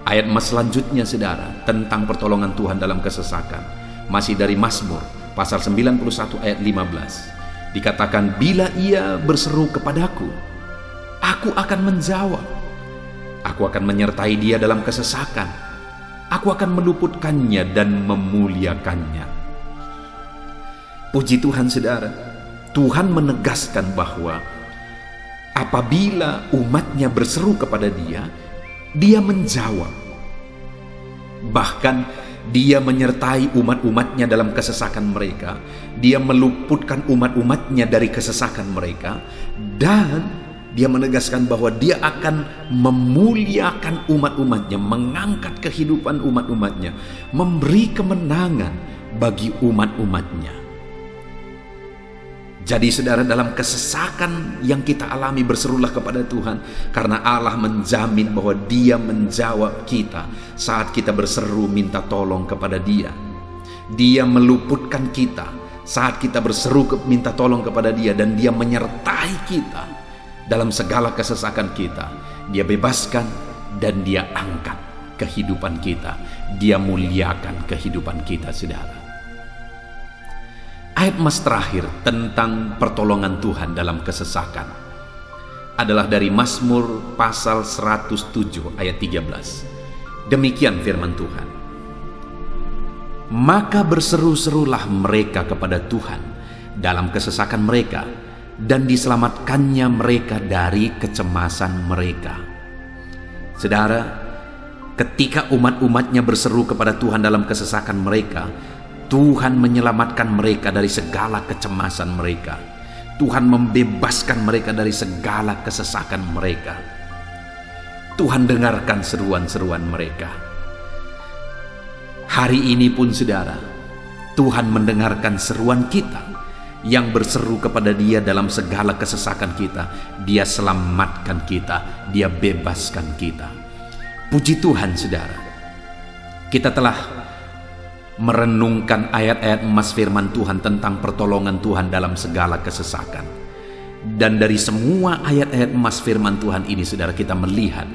Ayat mas selanjutnya saudara tentang pertolongan Tuhan dalam kesesakan masih dari Mazmur pasal 91 ayat 15. Dikatakan, bila ia berseru kepadaku, aku akan menjawab. Aku akan menyertai dia dalam kesesakan. Aku akan meluputkannya dan memuliakannya. Puji Tuhan saudara, Tuhan menegaskan bahwa apabila umatnya berseru kepada dia, dia menjawab. Bahkan dia menyertai umat-umatnya dalam kesesakan mereka. Dia meluputkan umat-umatnya dari kesesakan mereka. Dan dia menegaskan bahwa dia akan memuliakan umat-umatnya, mengangkat kehidupan umat-umatnya, memberi kemenangan bagi umat-umatnya. Jadi saudara, dalam kesesakan yang kita alami berserulah kepada Tuhan, karena Allah menjamin bahwa dia menjawab kita saat kita berseru minta tolong kepada dia. Dia meluputkan kita saat kita berseru minta tolong kepada dia, dan dia menyertai kita dalam segala kesesakan kita. Dia bebaskan dan dia angkat kehidupan kita. Dia muliakan kehidupan kita saudara. Ayat mas terakhir tentang pertolongan Tuhan dalam kesesakan adalah dari Mazmur pasal 107 ayat 13. Demikian firman Tuhan. Maka berseru-serulah mereka kepada Tuhan dalam kesesakan mereka, dan diselamatkannya mereka dari kecemasan mereka. Saudara, ketika umat-umatnya berseru kepada Tuhan dalam kesesakan mereka, Tuhan menyelamatkan mereka dari segala kecemasan mereka. Tuhan membebaskan mereka dari segala kesesakan mereka. Tuhan dengarkan seruan-seruan mereka. Hari ini pun saudara, Tuhan mendengarkan seruan kita yang berseru kepada Dia dalam segala kesesakan kita. Dia selamatkan kita, Dia bebaskan kita. Puji Tuhan saudara, kita telah merenungkan ayat-ayat emas firman Tuhan tentang pertolongan Tuhan dalam segala kesesakan. Dan dari semua ayat-ayat emas firman Tuhan ini saudara, kita melihat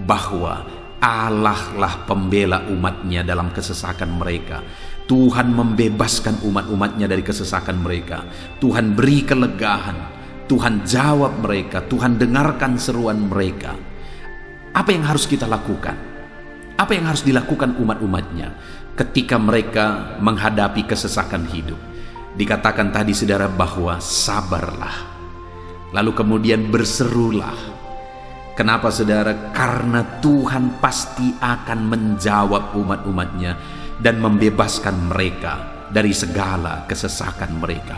bahwa Allah lah pembela umatnya dalam kesesakan mereka. Tuhan membebaskan umat-umatnya dari kesesakan mereka. Tuhan beri kelegaan, Tuhan jawab mereka, Tuhan dengarkan seruan mereka. Apa yang harus kita lakukan? Apa yang harus dilakukan umat-umatnya ketika mereka menghadapi kesesakan hidup? Dikatakan tadi saudara bahwa sabarlah, lalu kemudian berserulah. Kenapa saudara? Karena Tuhan pasti akan menjawab umat-umatnya dan membebaskan mereka dari segala kesesakan mereka.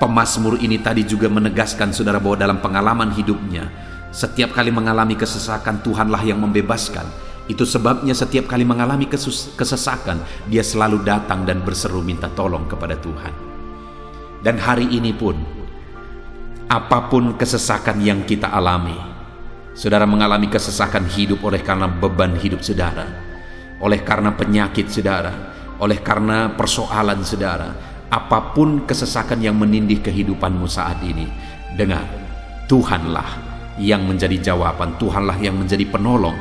Pemazmur ini tadi juga menegaskan saudara bahwa dalam pengalaman hidupnya, setiap kali mengalami kesesakan, Tuhanlah yang membebaskan. Itu sebabnya setiap kali mengalami kesesakan, dia selalu datang dan berseru minta tolong kepada Tuhan. Dan hari ini pun, apapun kesesakan yang kita alami, saudara mengalami kesesakan hidup oleh karena beban hidup saudara, oleh karena penyakit saudara, oleh karena persoalan saudara, apapun kesesakan yang menindih kehidupanmu saat ini, dengar, Tuhanlah yang menjadi jawaban, Tuhanlah yang menjadi penolong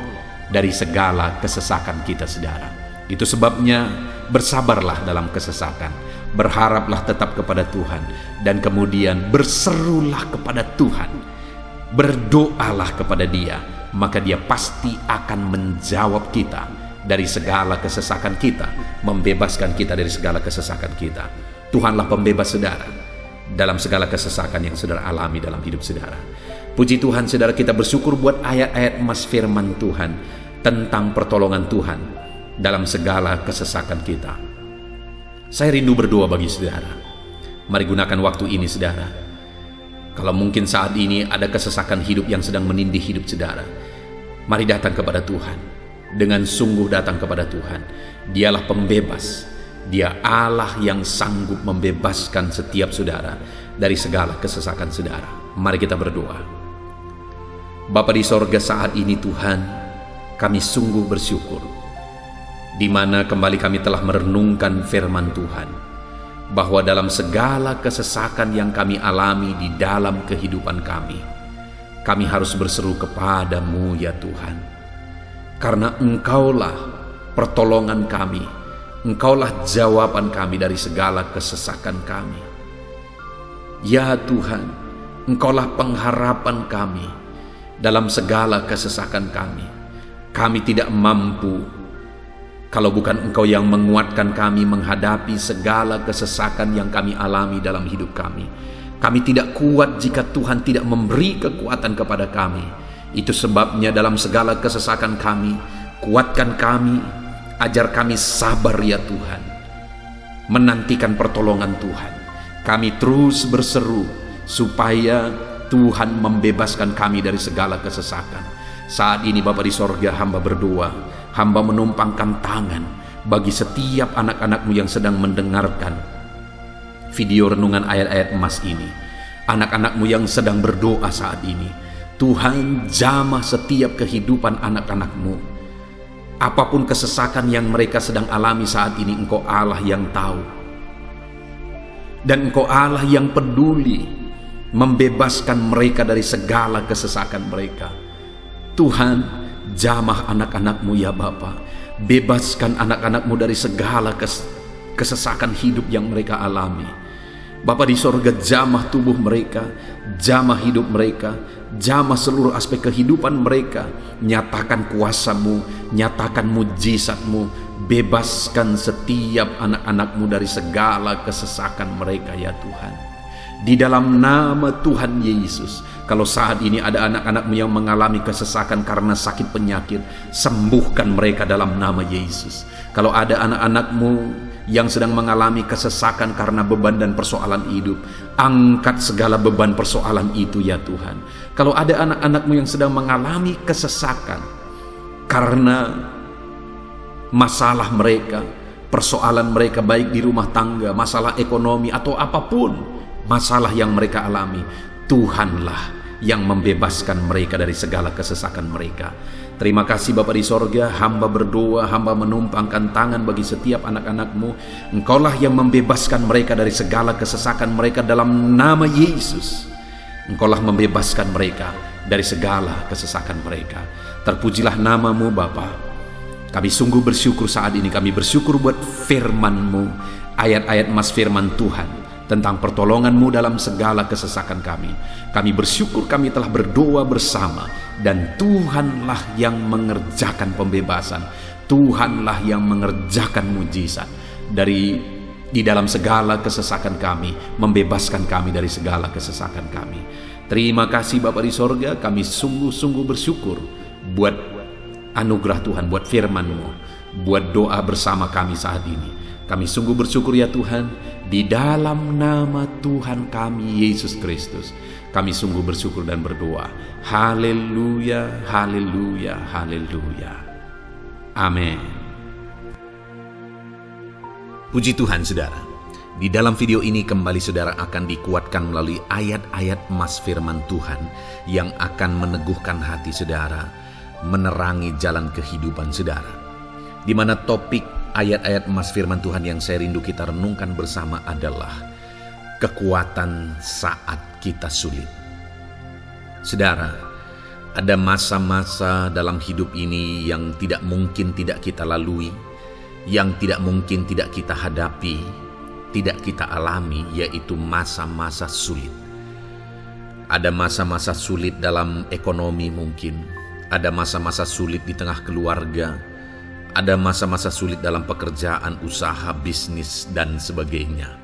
dari segala kesesakan kita saudara. Itu sebabnya bersabarlah dalam kesesakan, berharaplah tetap kepada Tuhan, dan kemudian berserulah kepada Tuhan, berdoalah kepada Dia, maka Dia pasti akan menjawab kita dari segala kesesakan kita, membebaskan kita dari segala kesesakan kita. Tuhanlah pembebas saudara dalam segala kesesakan yang saudara alami dalam hidup saudara. Puji Tuhan saudara, kita bersyukur buat ayat-ayat emas firman Tuhan tentang pertolongan Tuhan dalam segala kesesakan kita. Saya rindu berdoa bagi saudara. Mari gunakan waktu ini saudara. Kalau mungkin saat ini ada kesesakan hidup yang sedang menindih hidup saudara, mari datang kepada Tuhan. Dengan sungguh datang kepada Tuhan. Dialah pembebas. Dia Allah yang sanggup membebaskan setiap saudara dari segala kesesakan saudara. Mari kita berdoa. Bapa di sorga, saat ini Tuhan, kami sungguh bersyukur di mana kembali kami telah merenungkan firman Tuhan, bahwa dalam segala kesesakan yang kami alami di dalam kehidupan kami harus berseru kepadamu ya Tuhan, karena Engkaulah pertolongan kami, Engkaulah jawaban kami dari segala kesesakan kami. Ya Tuhan, Engkaulah pengharapan kami dalam segala kesesakan kami. Kami tidak mampu kalau bukan Engkau yang menguatkan kami menghadapi segala kesesakan yang kami alami dalam hidup kami. Kami tidak kuat jika Tuhan tidak memberi kekuatan kepada kami. Itu sebabnya dalam segala kesesakan kami, kuatkan kami, ajar kami sabar ya Tuhan, menantikan pertolongan Tuhan. Kami terus berseru supaya Tuhan membebaskan kami dari segala kesesakan. Saat ini Bapa di sorga, hamba berdoa, hamba menumpangkan tangan bagi setiap anak-anak-Mu yang sedang mendengarkan video renungan ayat-ayat emas ini. Anak-anak-Mu yang sedang berdoa saat ini, Tuhan jamah setiap kehidupan anak-anak-Mu. Apapun kesesakan yang mereka sedang alami saat ini, Engkau Allah yang tahu. Dan Engkau Allah yang peduli membebaskan mereka dari segala kesesakan mereka. Tuhan, jamah anak-anak-Mu ya Bapa. Bebaskan anak-anak-Mu dari segala kesesakan hidup yang mereka alami. Bapa di sorga, jamah tubuh mereka, jamah hidup mereka, jamah seluruh aspek kehidupan mereka. Nyatakan kuasa-Mu, nyatakan mujizat-Mu, bebaskan setiap anak-anak-Mu dari segala kesesakan mereka ya Tuhan. Di dalam nama Tuhan Yesus, kalau saat ini ada anak-anak-Mu yang mengalami kesesakan karena sakit penyakit, sembuhkan mereka dalam nama Yesus. Kalau ada anak-anak-Mu yang sedang mengalami kesesakan karena beban dan persoalan hidup. Angkat segala beban persoalan itu ya Tuhan. Kalau ada anak-anak-Mu yang sedang mengalami kesesakan karena masalah mereka, persoalan mereka baik di rumah tangga, masalah ekonomi atau apapun masalah yang mereka alami, Tuhanlah yang membebaskan mereka dari segala kesesakan mereka. Terima kasih Bapa di sorga, hamba berdoa, hamba menumpangkan tangan bagi setiap anak-anak-Mu. Engkaulah yang membebaskan mereka dari segala kesesakan mereka dalam nama Yesus. Engkaulah membebaskan mereka dari segala kesesakan mereka. Terpujilah nama-Mu Bapa. Kami sungguh bersyukur saat ini, kami bersyukur buat firman-Mu, ayat-ayat Mas firman Tuhan tentang pertolongan-Mu dalam segala kesesakan kami. Kami bersyukur kami telah berdoa bersama, dan Tuhanlah yang mengerjakan pembebasan, Tuhanlah yang mengerjakan mujizat di dalam segala kesesakan kami, membebaskan kami dari segala kesesakan kami. Terima kasih Bapa di sorga, kami sungguh-sungguh bersyukur buat anugerah Tuhan, buat firman-Mu, buat doa bersama kami saat ini. Kami sungguh bersyukur ya Tuhan, di dalam nama Tuhan kami Yesus Kristus, kami sungguh bersyukur dan berdoa. Haleluya, haleluya, haleluya. Amin. Puji Tuhan saudara, di dalam video ini kembali saudara akan dikuatkan melalui ayat-ayat Mas firman Tuhan yang akan meneguhkan hati saudara, menerangi jalan kehidupan saudara. Di mana topik ayat-ayat Mas firman Tuhan yang saya rindu kita renungkan bersama adalah kekuatan saat kita sulit. Saudara, ada masa-masa dalam hidup ini yang tidak mungkin tidak kita lalui, yang tidak mungkin tidak kita hadapi, tidak kita alami, yaitu masa-masa sulit. Ada masa-masa sulit dalam ekonomi mungkin, ada masa-masa sulit di tengah keluarga, ada masa-masa sulit dalam pekerjaan, usaha, bisnis, dan sebagainya.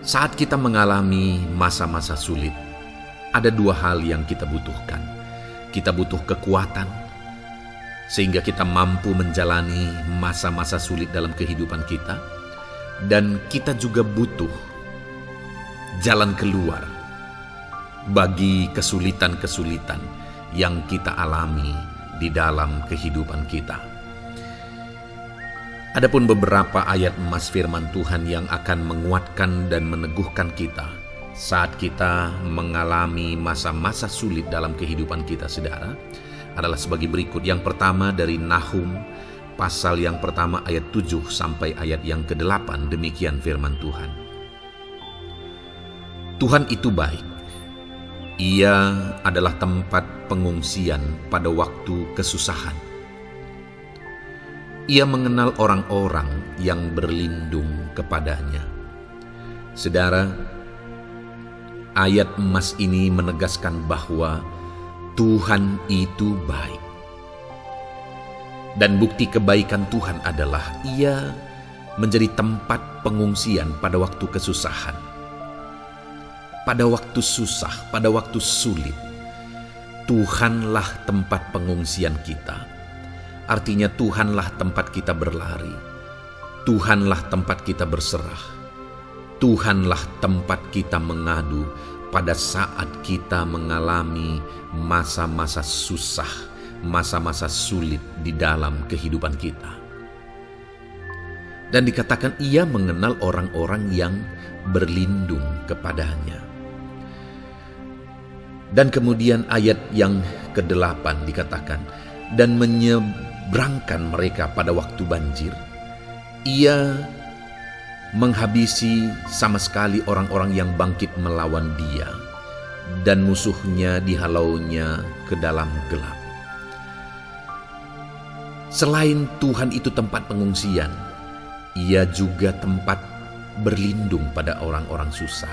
Saat kita mengalami masa-masa sulit, ada dua hal yang kita butuhkan. Kita butuh kekuatan, sehingga kita mampu menjalani masa-masa sulit dalam kehidupan kita. Dan kita juga butuh jalan keluar bagi kesulitan-kesulitan yang kita alami di dalam kehidupan kita. Adapun beberapa ayat Mas firman Tuhan yang akan menguatkan dan meneguhkan kita saat kita mengalami masa-masa sulit dalam kehidupan kita saudara, adalah sebagai berikut. Yang pertama dari Nahum pasal yang pertama ayat 7 sampai ayat yang ke-8, demikian firman Tuhan. Tuhan itu baik. Ia adalah tempat pengungsian pada waktu kesusahan. Ia mengenal orang-orang yang berlindung kepadanya. Saudara, ayat emas ini menegaskan bahwa Tuhan itu baik. Dan bukti kebaikan Tuhan adalah Ia menjadi tempat pengungsian pada waktu kesusahan. Pada waktu susah, pada waktu sulit, Tuhanlah tempat pengungsian kita. Artinya Tuhanlah tempat kita berlari, Tuhanlah tempat kita berserah, Tuhanlah tempat kita mengadu pada saat kita mengalami masa-masa susah, masa-masa sulit di dalam kehidupan kita. Dan dikatakan Ia mengenal orang-orang yang berlindung kepadanya. Dan kemudian ayat yang ke-8 dikatakan, dan menyeberangkan mereka pada waktu banjir. Ia menghabisi sama sekali orang-orang yang bangkit melawan Dia, dan musuhnya dihalaunya ke dalam gelap. Selain Tuhan itu tempat pengungsian, Ia juga tempat berlindung pada orang-orang susah,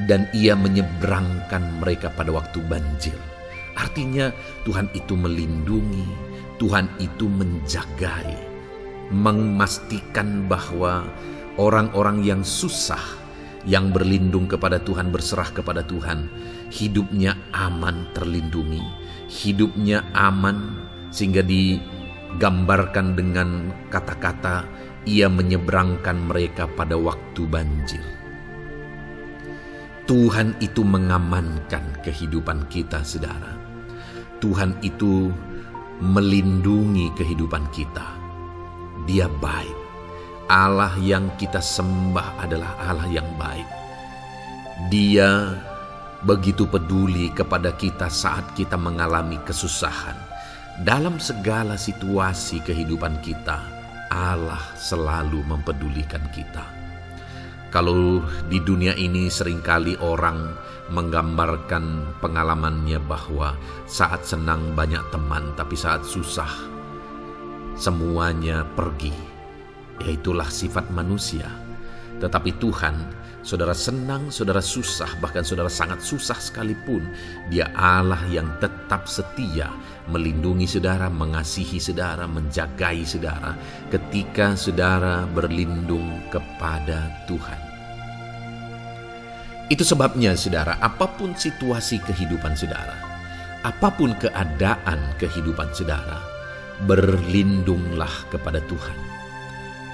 dan Ia menyeberangkan mereka pada waktu banjir. Artinya Tuhan itu melindungi, Tuhan itu menjagai, memastikan bahwa orang-orang yang susah, yang berlindung kepada Tuhan, berserah kepada Tuhan, hidupnya aman, terlindungi, hidupnya aman, sehingga Gambarkan dengan kata-kata, Ia menyeberangkan mereka pada waktu banjir. Tuhan itu mengamankan kehidupan kita, saudara. Tuhan itu melindungi kehidupan kita. Dia baik. Allah yang kita sembah adalah Allah yang baik. Dia begitu peduli kepada kita saat kita mengalami kesusahan. Dalam segala situasi kehidupan kita, Allah selalu mempedulikan kita. Kalau di dunia ini seringkali orang menggambarkan pengalamannya bahwa saat senang banyak teman, tapi saat susah semuanya pergi. Ya, itulah sifat manusia. Tetapi Tuhan, saudara senang, saudara susah, bahkan saudara sangat susah sekalipun, Dia Allah yang tetap setia melindungi saudara, mengasihi saudara, menjagai saudara ketika saudara berlindung kepada Tuhan. Itu sebabnya saudara, apapun situasi kehidupan saudara, apapun keadaan kehidupan saudara, berlindunglah kepada Tuhan.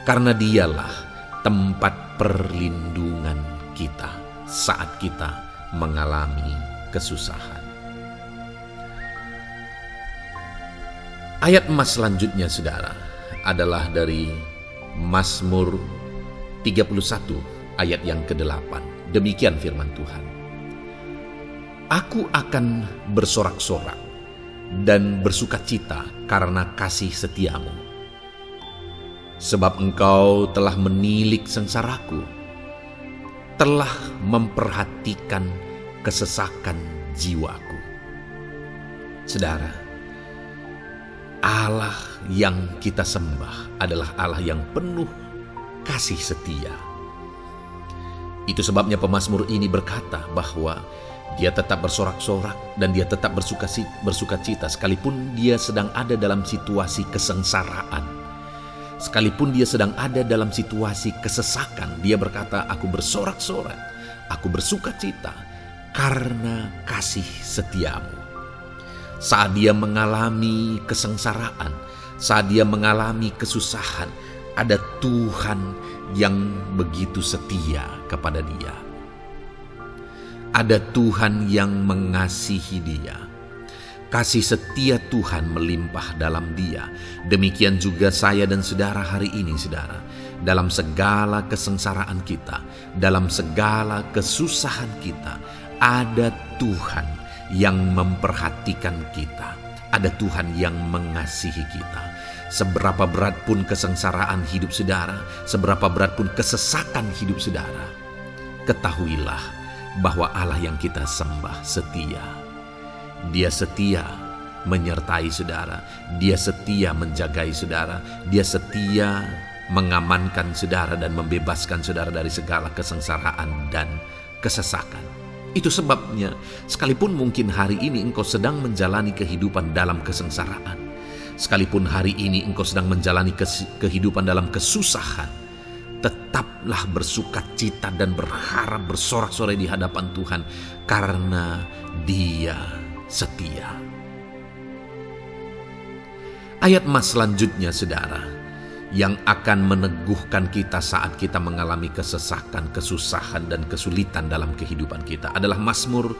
Karena Dialah tempat perlindungan kita saat kita mengalami kesusahan. Ayat emas selanjutnya saudara adalah dari Mazmur 31 ayat yang ke-8. Demikian firman Tuhan. Aku akan bersorak-sorak dan bersukacita karena kasih setiamu. Sebab Engkau telah menilik sengsaraku, telah memperhatikan kesesakan jiwaku. Saudara, Allah yang kita sembah adalah Allah yang penuh kasih setia. Itu sebabnya pemazmur ini berkata bahwa dia tetap bersorak-sorak dan dia tetap bersukacita sekalipun dia sedang ada dalam situasi kesengsaraan. Sekalipun dia sedang ada dalam situasi kesesakan, dia berkata, aku bersorak-sorak, aku bersukacita karena kasih setiamu. Saat dia mengalami kesengsaraan, saat dia mengalami kesusahan, ada Tuhan yang begitu setia kepada dia. Ada Tuhan yang mengasihi dia. Kasih setia Tuhan melimpah dalam dia. Demikian juga saya dan saudara hari ini, saudara. Dalam segala kesengsaraan kita, dalam segala kesusahan kita, ada Tuhan yang memperhatikan kita. Ada Tuhan yang mengasihi kita. Seberapa berat pun kesengsaraan hidup saudara, seberapa berat pun kesesakan hidup saudara, ketahuilah bahwa Allah yang kita sembah setia. Dia setia menyertai saudara, Dia setia menjagai saudara, Dia setia mengamankan saudara dan membebaskan saudara dari segala kesengsaraan dan kesesakan. Itu sebabnya sekalipun mungkin hari ini engkau sedang menjalani kehidupan dalam kesengsaraan, sekalipun hari ini engkau sedang menjalani kehidupan dalam kesusahan, tetaplah bersukacita dan berharap bersorak-sorai di hadapan Tuhan karena Dia setia. Ayat emas selanjutnya saudara, yang akan meneguhkan kita saat kita mengalami kesesakan, kesusahan, dan kesulitan dalam kehidupan kita adalah Mazmur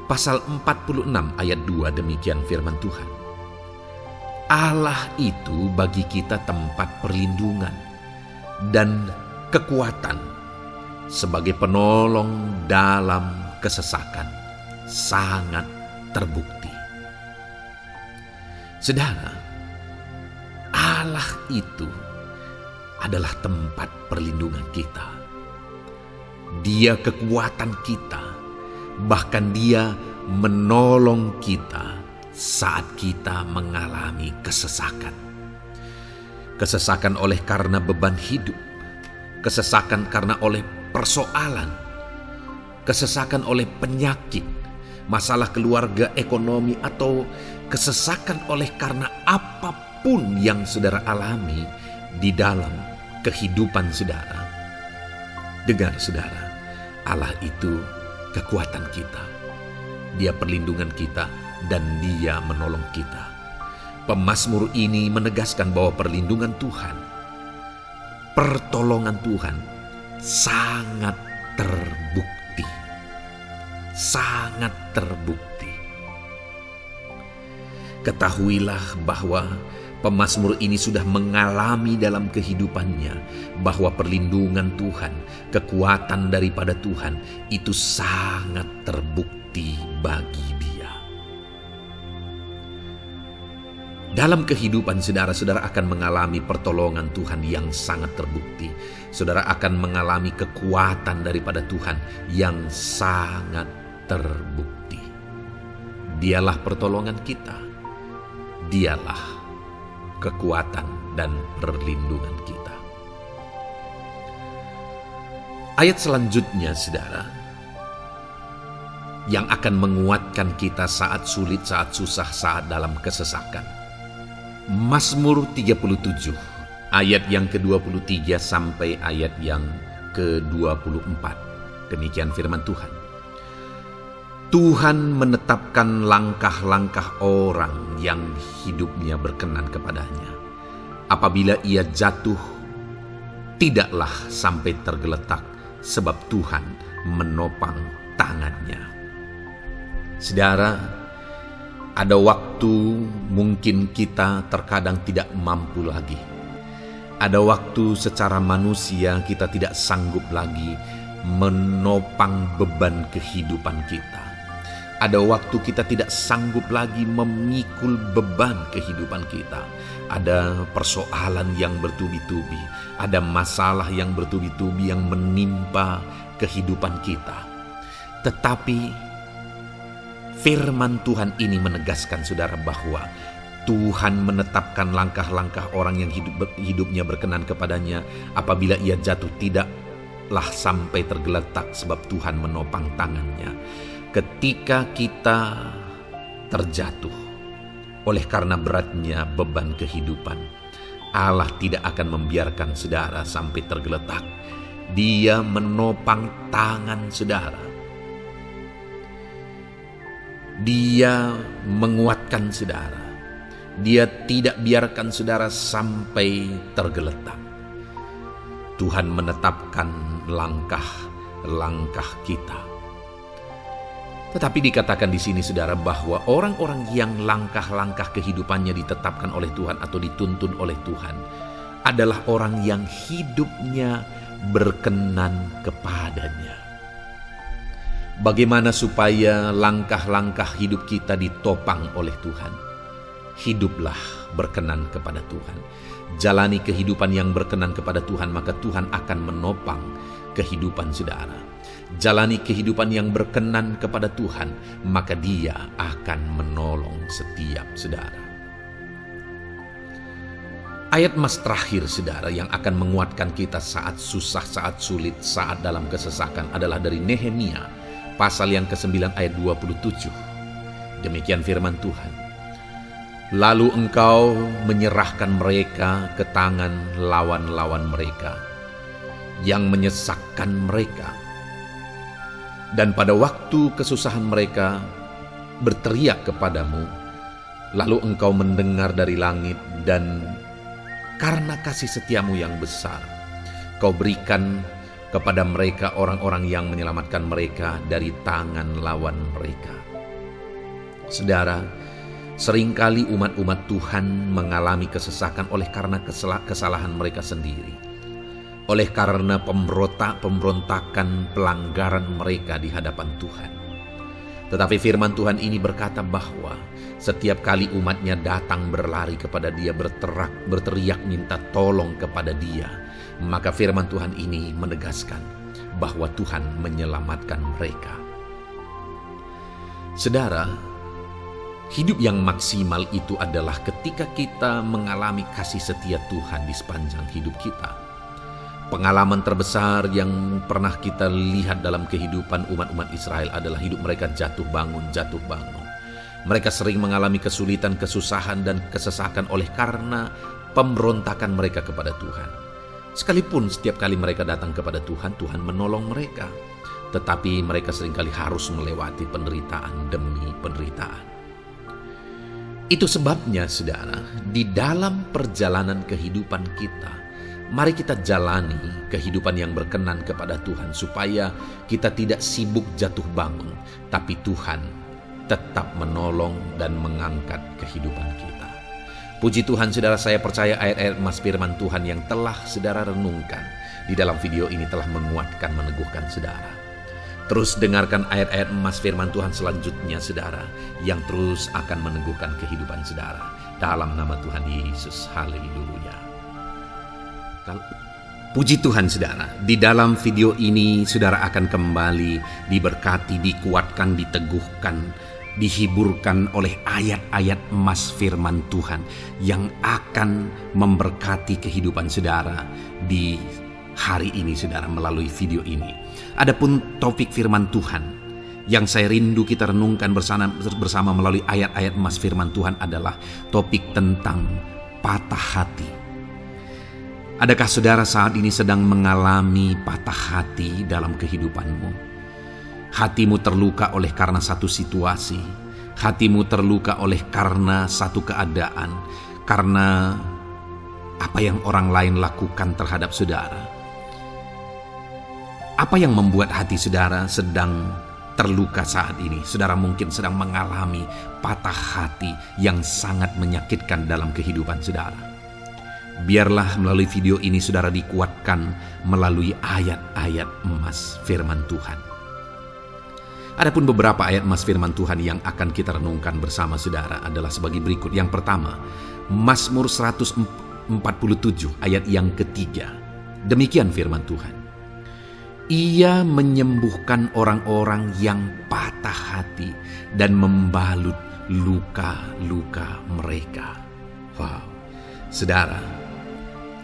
pasal 46 ayat 2. Demikian firman Tuhan. Allah itu bagi kita tempat perlindungan dan kekuatan sebagai penolong dalam kesesakan, sangat terbukti. Saudara, Allah itu adalah tempat perlindungan kita. Dia kekuatan kita, bahkan Dia menolong kita saat kita mengalami kesesakan. Kesesakan oleh karena beban hidup, kesesakan karena oleh persoalan, kesesakan oleh penyakit, masalah keluarga, ekonomi, atau kesesakan oleh karena apapun yang saudara alami di dalam kehidupan saudara. Dengar saudara, Allah itu kekuatan kita. Dia perlindungan kita dan Dia menolong kita. Pemazmur ini menegaskan bahwa perlindungan Tuhan, pertolongan Tuhan sangat terbukti. Sangat terbukti. Ketahuilah bahwa pemazmur ini sudah mengalami dalam kehidupannya bahwa perlindungan Tuhan, kekuatan daripada Tuhan itu sangat terbukti bagi dia. Dalam kehidupan saudara akan mengalami pertolongan Tuhan yang sangat terbukti. Saudara akan mengalami kekuatan daripada Tuhan yang sangat terbukti. Dialah pertolongan kita. Dialah kekuatan dan perlindungan kita. Ayat selanjutnya, saudara, yang akan menguatkan kita saat sulit, saat susah, saat dalam kesesakan. Mazmur 37, ayat yang ke-23 sampai ayat yang ke-24. Demikian firman Tuhan. Tuhan menetapkan langkah-langkah orang yang hidupnya berkenan kepadanya. Apabila ia jatuh, tidaklah sampai tergeletak, sebab Tuhan menopang tangannya. Saudara, ada waktu mungkin kita terkadang tidak mampu lagi. Ada waktu secara manusia kita tidak sanggup lagi menopang beban kehidupan kita. Ada waktu kita tidak sanggup lagi memikul beban kehidupan kita. Ada persoalan yang bertubi-tubi, ada masalah yang bertubi-tubi yang menimpa kehidupan kita. Tetapi firman Tuhan ini menegaskan saudara bahwa Tuhan menetapkan langkah-langkah orang yang hidupnya berkenan kepadanya. Apabila ia jatuh, tidaklah sampai tergeletak, sebab Tuhan menopang tangannya. Ketika kita terjatuh oleh karena beratnya beban kehidupan, Allah tidak akan membiarkan saudara sampai tergeletak. Dia menopang tangan saudara. Dia menguatkan saudara. Dia tidak biarkan saudara sampai tergeletak. Tuhan menetapkan langkah-langkah kita. Tetapi dikatakan di sini saudara bahwa orang-orang yang langkah-langkah kehidupannya ditetapkan oleh Tuhan atau dituntun oleh Tuhan adalah orang yang hidupnya berkenan kepadanya. Bagaimana supaya langkah-langkah hidup kita ditopang oleh Tuhan? Hiduplah berkenan kepada Tuhan. Jalani kehidupan yang berkenan kepada Tuhan, maka Tuhan akan menopang kehidupan saudara. Jalani kehidupan yang berkenan kepada Tuhan, maka Dia akan menolong setiap saudara. Ayat mas terakhir saudara yang akan menguatkan kita saat susah, saat sulit, saat dalam kesesakan adalah dari Nehemia pasal yang ke-9 ayat 27. Demikian firman Tuhan. Lalu engkau menyerahkan mereka ke tangan lawan-lawan mereka yang menyesakkan mereka. Dan pada waktu kesusahan mereka berteriak kepadamu, lalu engkau mendengar dari langit, dan karena kasih setiamu yang besar, kau berikan kepada mereka orang-orang yang menyelamatkan mereka dari tangan lawan mereka. Saudara, seringkali umat-umat Tuhan mengalami kesesakan oleh karena kesalahan mereka sendiri. Oleh karena pemberontakan, pelanggaran mereka di hadapan Tuhan. Tetapi firman Tuhan ini berkata bahwa setiap kali umatnya datang berlari kepada Dia, berteriak minta tolong kepada Dia, maka firman Tuhan ini menegaskan bahwa Tuhan menyelamatkan mereka. Saudara, hidup yang maksimal itu adalah ketika kita mengalami kasih setia Tuhan di sepanjang hidup kita. Pengalaman terbesar yang pernah kita lihat dalam kehidupan umat-umat Israel adalah hidup mereka jatuh bangun. Mereka sering mengalami kesulitan, kesusahan, dan kesesakan oleh karena pemberontakan mereka kepada Tuhan. Sekalipun setiap kali mereka datang kepada Tuhan, Tuhan menolong mereka. Tetapi mereka seringkali harus melewati penderitaan demi penderitaan. Itu sebabnya, saudara, di dalam perjalanan kehidupan kita, mari kita jalani kehidupan yang berkenan kepada Tuhan, supaya kita tidak sibuk jatuh bangun, tapi Tuhan tetap menolong dan mengangkat kehidupan kita. Puji Tuhan, saudara, saya percaya ayat-ayat emas firman Tuhan yang telah saudara renungkan di dalam video ini telah menguatkan, meneguhkan saudara. Terus dengarkan ayat-ayat emas firman Tuhan selanjutnya, saudara, yang terus akan meneguhkan kehidupan saudara. Dalam nama Tuhan Yesus, haleluya. Puji Tuhan, saudara, di dalam video ini saudara akan kembali diberkati, dikuatkan, diteguhkan, dihiburkan oleh ayat-ayat emas firman Tuhan yang akan memberkati kehidupan saudara di hari ini, saudara, melalui video ini. Adapun topik firman Tuhan yang saya rindu kita renungkan bersama melalui ayat-ayat emas firman Tuhan adalah topik tentang patah hati. Adakah saudara saat ini sedang mengalami patah hati dalam kehidupanmu? Hatimu terluka oleh karena satu situasi, hatimu terluka oleh karena satu keadaan, karena apa yang orang lain lakukan terhadap saudara. Apa yang membuat hati saudara sedang terluka saat ini? Saudara mungkin sedang mengalami patah hati yang sangat menyakitkan dalam kehidupan saudara. Biarlah melalui video ini saudara dikuatkan melalui ayat-ayat emas firman Tuhan. Adapun beberapa ayat emas firman Tuhan yang akan kita renungkan bersama saudara adalah sebagai berikut. Yang pertama, Mazmur 147 ayat yang ketiga. Demikian firman Tuhan. Ia menyembuhkan orang-orang yang patah hati dan membalut luka-luka mereka. Wow, saudara,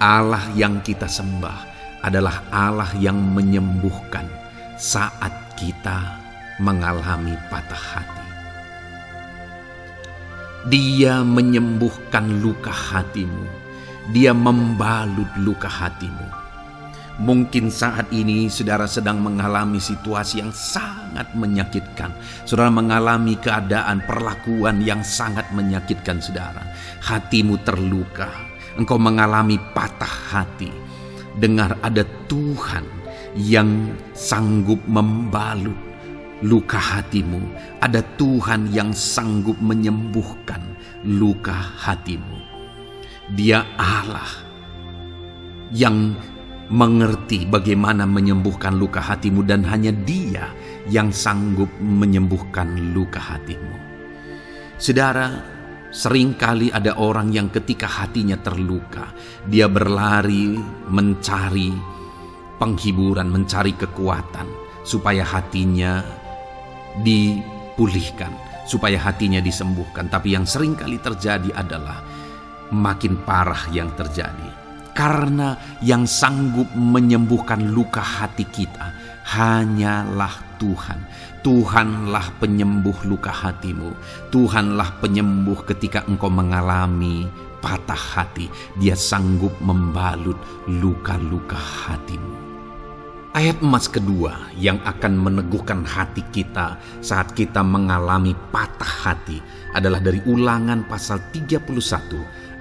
Allah yang kita sembah adalah Allah yang menyembuhkan saat kita mengalami patah hati. Dia menyembuhkan luka hatimu, Dia membalut luka hatimu. Mungkin saat ini saudara sedang mengalami situasi yang sangat menyakitkan. Saudara mengalami keadaan perlakuan yang sangat menyakitkan saudara. Hatimu terluka. Engkau mengalami patah hati. Dengar, ada Tuhan yang sanggup membalut luka hatimu. Ada Tuhan yang sanggup menyembuhkan luka hatimu. Dia Allah yang mengerti bagaimana menyembuhkan luka hatimu, dan hanya Dia yang sanggup menyembuhkan luka hatimu. Saudara, seringkali ada orang yang ketika hatinya terluka, dia berlari mencari penghiburan, mencari kekuatan supaya hatinya dipulihkan, supaya hatinya disembuhkan. Tapi yang seringkali terjadi adalah makin parah yang terjadi. Karena yang sanggup menyembuhkan luka hati kita hanyalah Tuhan. Tuhanlah penyembuh luka hatimu. Tuhanlah penyembuh ketika engkau mengalami patah hati. Dia sanggup membalut luka-luka hatimu. Ayat emas kedua yang akan meneguhkan hati kita saat kita mengalami patah hati adalah dari Ulangan pasal 31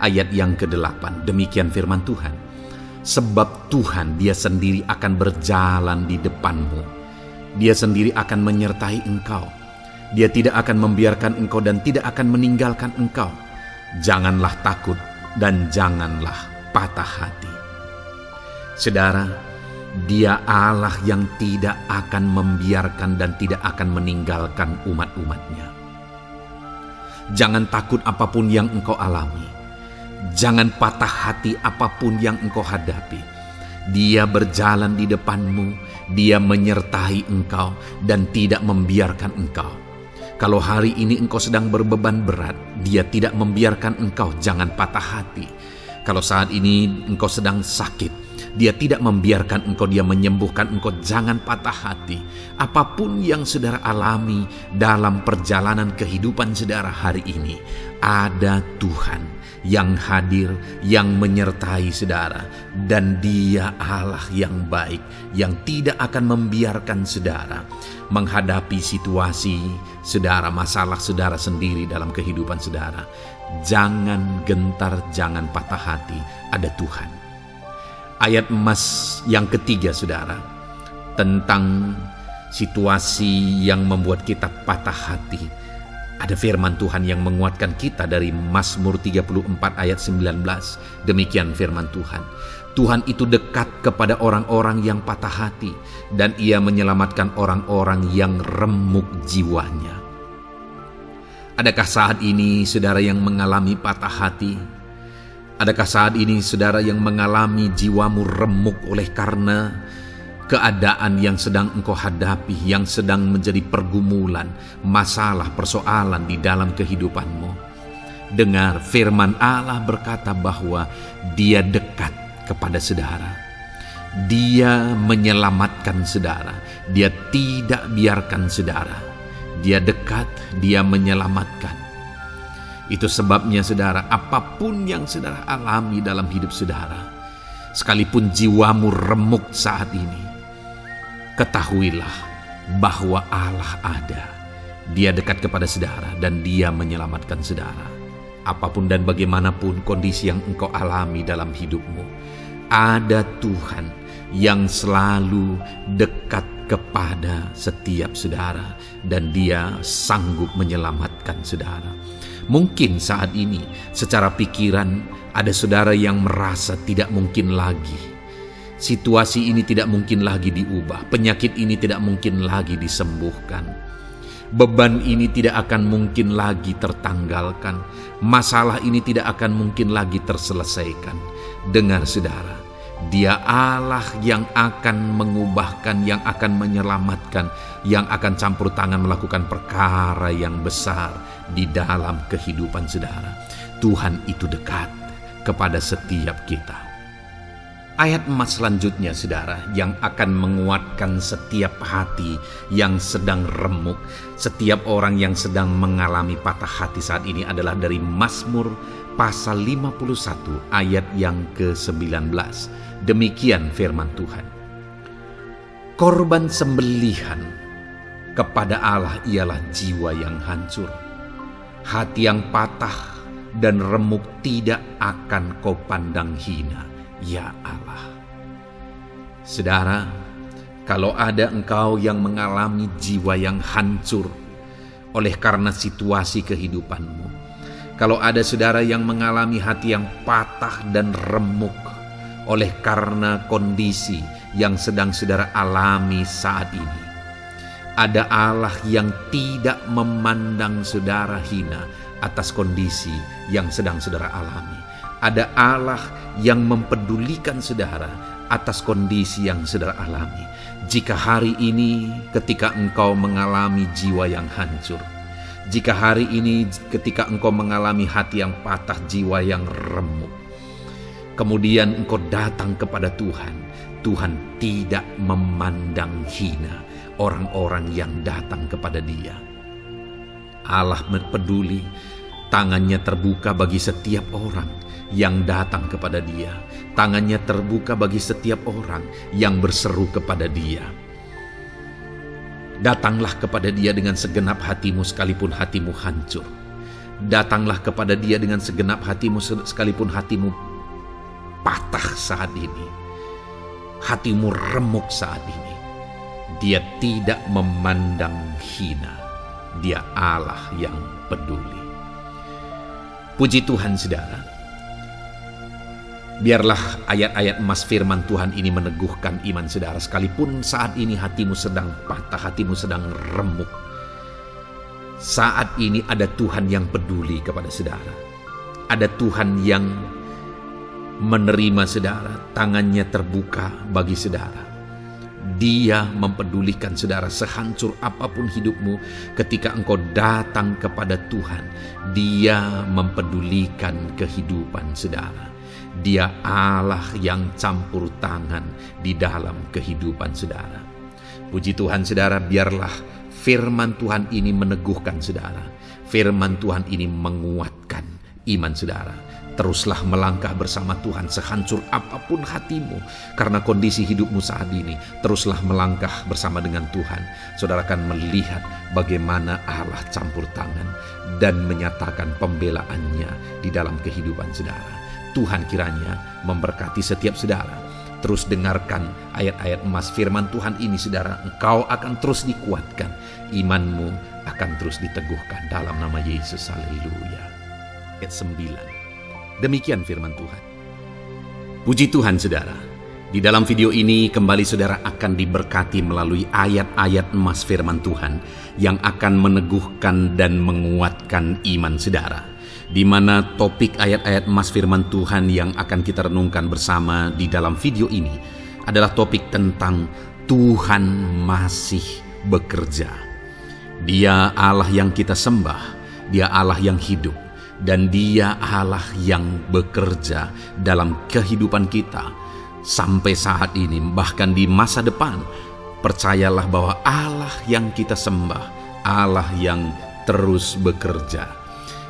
ayat yang ke-8. Demikian firman Tuhan. Sebab Tuhan Dia sendiri akan berjalan di depanmu. Dia sendiri akan menyertai engkau. Dia tidak akan membiarkan engkau dan tidak akan meninggalkan engkau. Janganlah takut dan janganlah patah hati. Saudara, Dia Allah yang tidak akan membiarkan dan tidak akan meninggalkan umat-umatnya. Jangan takut apapun yang engkau alami. Jangan patah hati apapun yang engkau hadapi. Dia berjalan di depanmu, Dia menyertai engkau dan tidak membiarkan engkau. Kalau hari ini engkau sedang berbeban berat, Dia tidak membiarkan engkau, jangan patah hati. Kalau saat ini engkau sedang sakit, Dia tidak membiarkan engkau, Dia menyembuhkan engkau, jangan patah hati. Apapun yang saudara alami dalam perjalanan kehidupan saudara hari ini, ada Tuhan yang hadir, yang menyertai saudara. Dan Dia Allah yang baik, yang tidak akan membiarkan saudara menghadapi situasi saudara, masalah saudara sendiri dalam kehidupan saudara. Jangan gentar, jangan patah hati, ada Tuhan. Ayat emas yang ketiga saudara, tentang situasi yang membuat kita patah hati. Ada firman Tuhan yang menguatkan kita dari Mazmur 34 ayat 19. Demikian firman Tuhan. Tuhan itu dekat kepada orang-orang yang patah hati, dan Ia menyelamatkan orang-orang yang remuk jiwanya. Adakah saat ini saudara yang mengalami patah hati? Adakah saat ini saudara yang mengalami jiwamu remuk oleh karena keadaan yang sedang engkau hadapi, yang sedang menjadi pergumulan, masalah, persoalan di dalam kehidupanmu? Dengar, firman Allah berkata bahwa Dia dekat kepada saudara. Dia menyelamatkan saudara. Dia tidak biarkan saudara. Dia dekat, Dia menyelamatkan. Itu sebabnya saudara, apapun yang saudara alami dalam hidup saudara, sekalipun jiwamu remuk saat ini, ketahuilah bahwa Allah ada. Dia dekat kepada saudara dan Dia menyelamatkan saudara. Apapun dan bagaimanapun kondisi yang engkau alami dalam hidupmu, ada Tuhan yang selalu dekat kepada setiap saudara, dan Dia sanggup menyelamatkan saudara. Mungkin saat ini secara pikiran ada saudara yang merasa tidak mungkin lagi. Situasi ini tidak mungkin lagi diubah. Penyakit ini tidak mungkin lagi disembuhkan. Beban ini tidak akan mungkin lagi tertanggalkan. Masalah ini tidak akan mungkin lagi terselesaikan. Dengar saudara, Dia Allah yang akan mengubahkan, yang akan menyelamatkan, yang akan campur tangan melakukan perkara yang besar di dalam kehidupan saudara. Tuhan itu dekat kepada setiap kita. Ayat emas selanjutnya saudara, yang akan menguatkan setiap hati yang sedang remuk, setiap orang yang sedang mengalami patah hati saat ini adalah dari Mazmur pasal 51 ayat yang ke-19. Demikian firman Tuhan. Korban sembelihan kepada Allah ialah jiwa yang hancur. Hati yang patah dan remuk tidak akan kau pandang hina, ya Allah. Saudara, kalau ada engkau yang mengalami jiwa yang hancur oleh karena situasi kehidupanmu, kalau ada saudara yang mengalami hati yang patah dan remuk oleh karena kondisi yang sedang saudara alami saat ini, ada Allah yang tidak memandang saudara hina atas kondisi yang sedang saudara alami. Ada Allah yang mempedulikan saudara atas kondisi yang saudara alami. Jika hari ini ketika engkau mengalami jiwa yang hancur, jika hari ini ketika engkau mengalami hati yang patah, jiwa yang remuk, kemudian engkau datang kepada Tuhan, Tuhan tidak memandang hina orang-orang yang datang kepada Dia. Allah peduli, tangannya terbuka bagi setiap orang yang datang kepada Dia. Tangannya terbuka bagi setiap orang yang berseru kepada Dia. Datanglah kepada Dia dengan segenap hatimu sekalipun hatimu hancur. Datanglah kepada Dia dengan segenap hatimu sekalipun hatimu patah saat ini, hatimu remuk saat ini. Dia tidak memandang hina. Dia Allah yang peduli. Puji Tuhan saudara. Biarlah ayat-ayat emas firman Tuhan ini meneguhkan iman saudara. Sekalipun saat ini hatimu sedang patah, hatimu sedang remuk, saat ini ada Tuhan yang peduli kepada saudara. Ada Tuhan yang menerima saudara, tangannya terbuka bagi saudara. Dia mempedulikan saudara sehancur apapun hidupmu. Ketika engkau datang kepada Tuhan, Dia mempedulikan kehidupan saudara. Dia Allah yang campur tangan di dalam kehidupan saudara. Puji Tuhan saudara, biarlah firman Tuhan ini meneguhkan saudara. Firman Tuhan ini menguatkan iman saudara. Teruslah melangkah bersama Tuhan sehancur apapun hatimu karena kondisi hidupmu saat ini. Teruslah melangkah bersama dengan Tuhan. Saudara akan melihat bagaimana Allah campur tangan dan menyatakan pembelaannya di dalam kehidupan saudara. Tuhan kiranya memberkati setiap saudara. Terus dengarkan ayat-ayat emas firman Tuhan ini saudara. Engkau akan terus dikuatkan. Imanmu akan terus diteguhkan dalam nama Yesus. Haleluya. Ayat 9. Demikian firman Tuhan. Puji Tuhan saudara. Di dalam video ini kembali saudara akan diberkati melalui ayat-ayat emas firman Tuhan yang akan meneguhkan dan menguatkan iman saudara. Di mana topik ayat-ayat emas firman Tuhan yang akan kita renungkan bersama di dalam video ini adalah topik tentang Tuhan masih bekerja. Dia Allah yang kita sembah, Dia Allah yang hidup, dan Dia Allah yang bekerja dalam kehidupan kita sampai saat ini, bahkan di masa depan. Percayalah bahwa Allah yang kita sembah, Allah yang terus bekerja.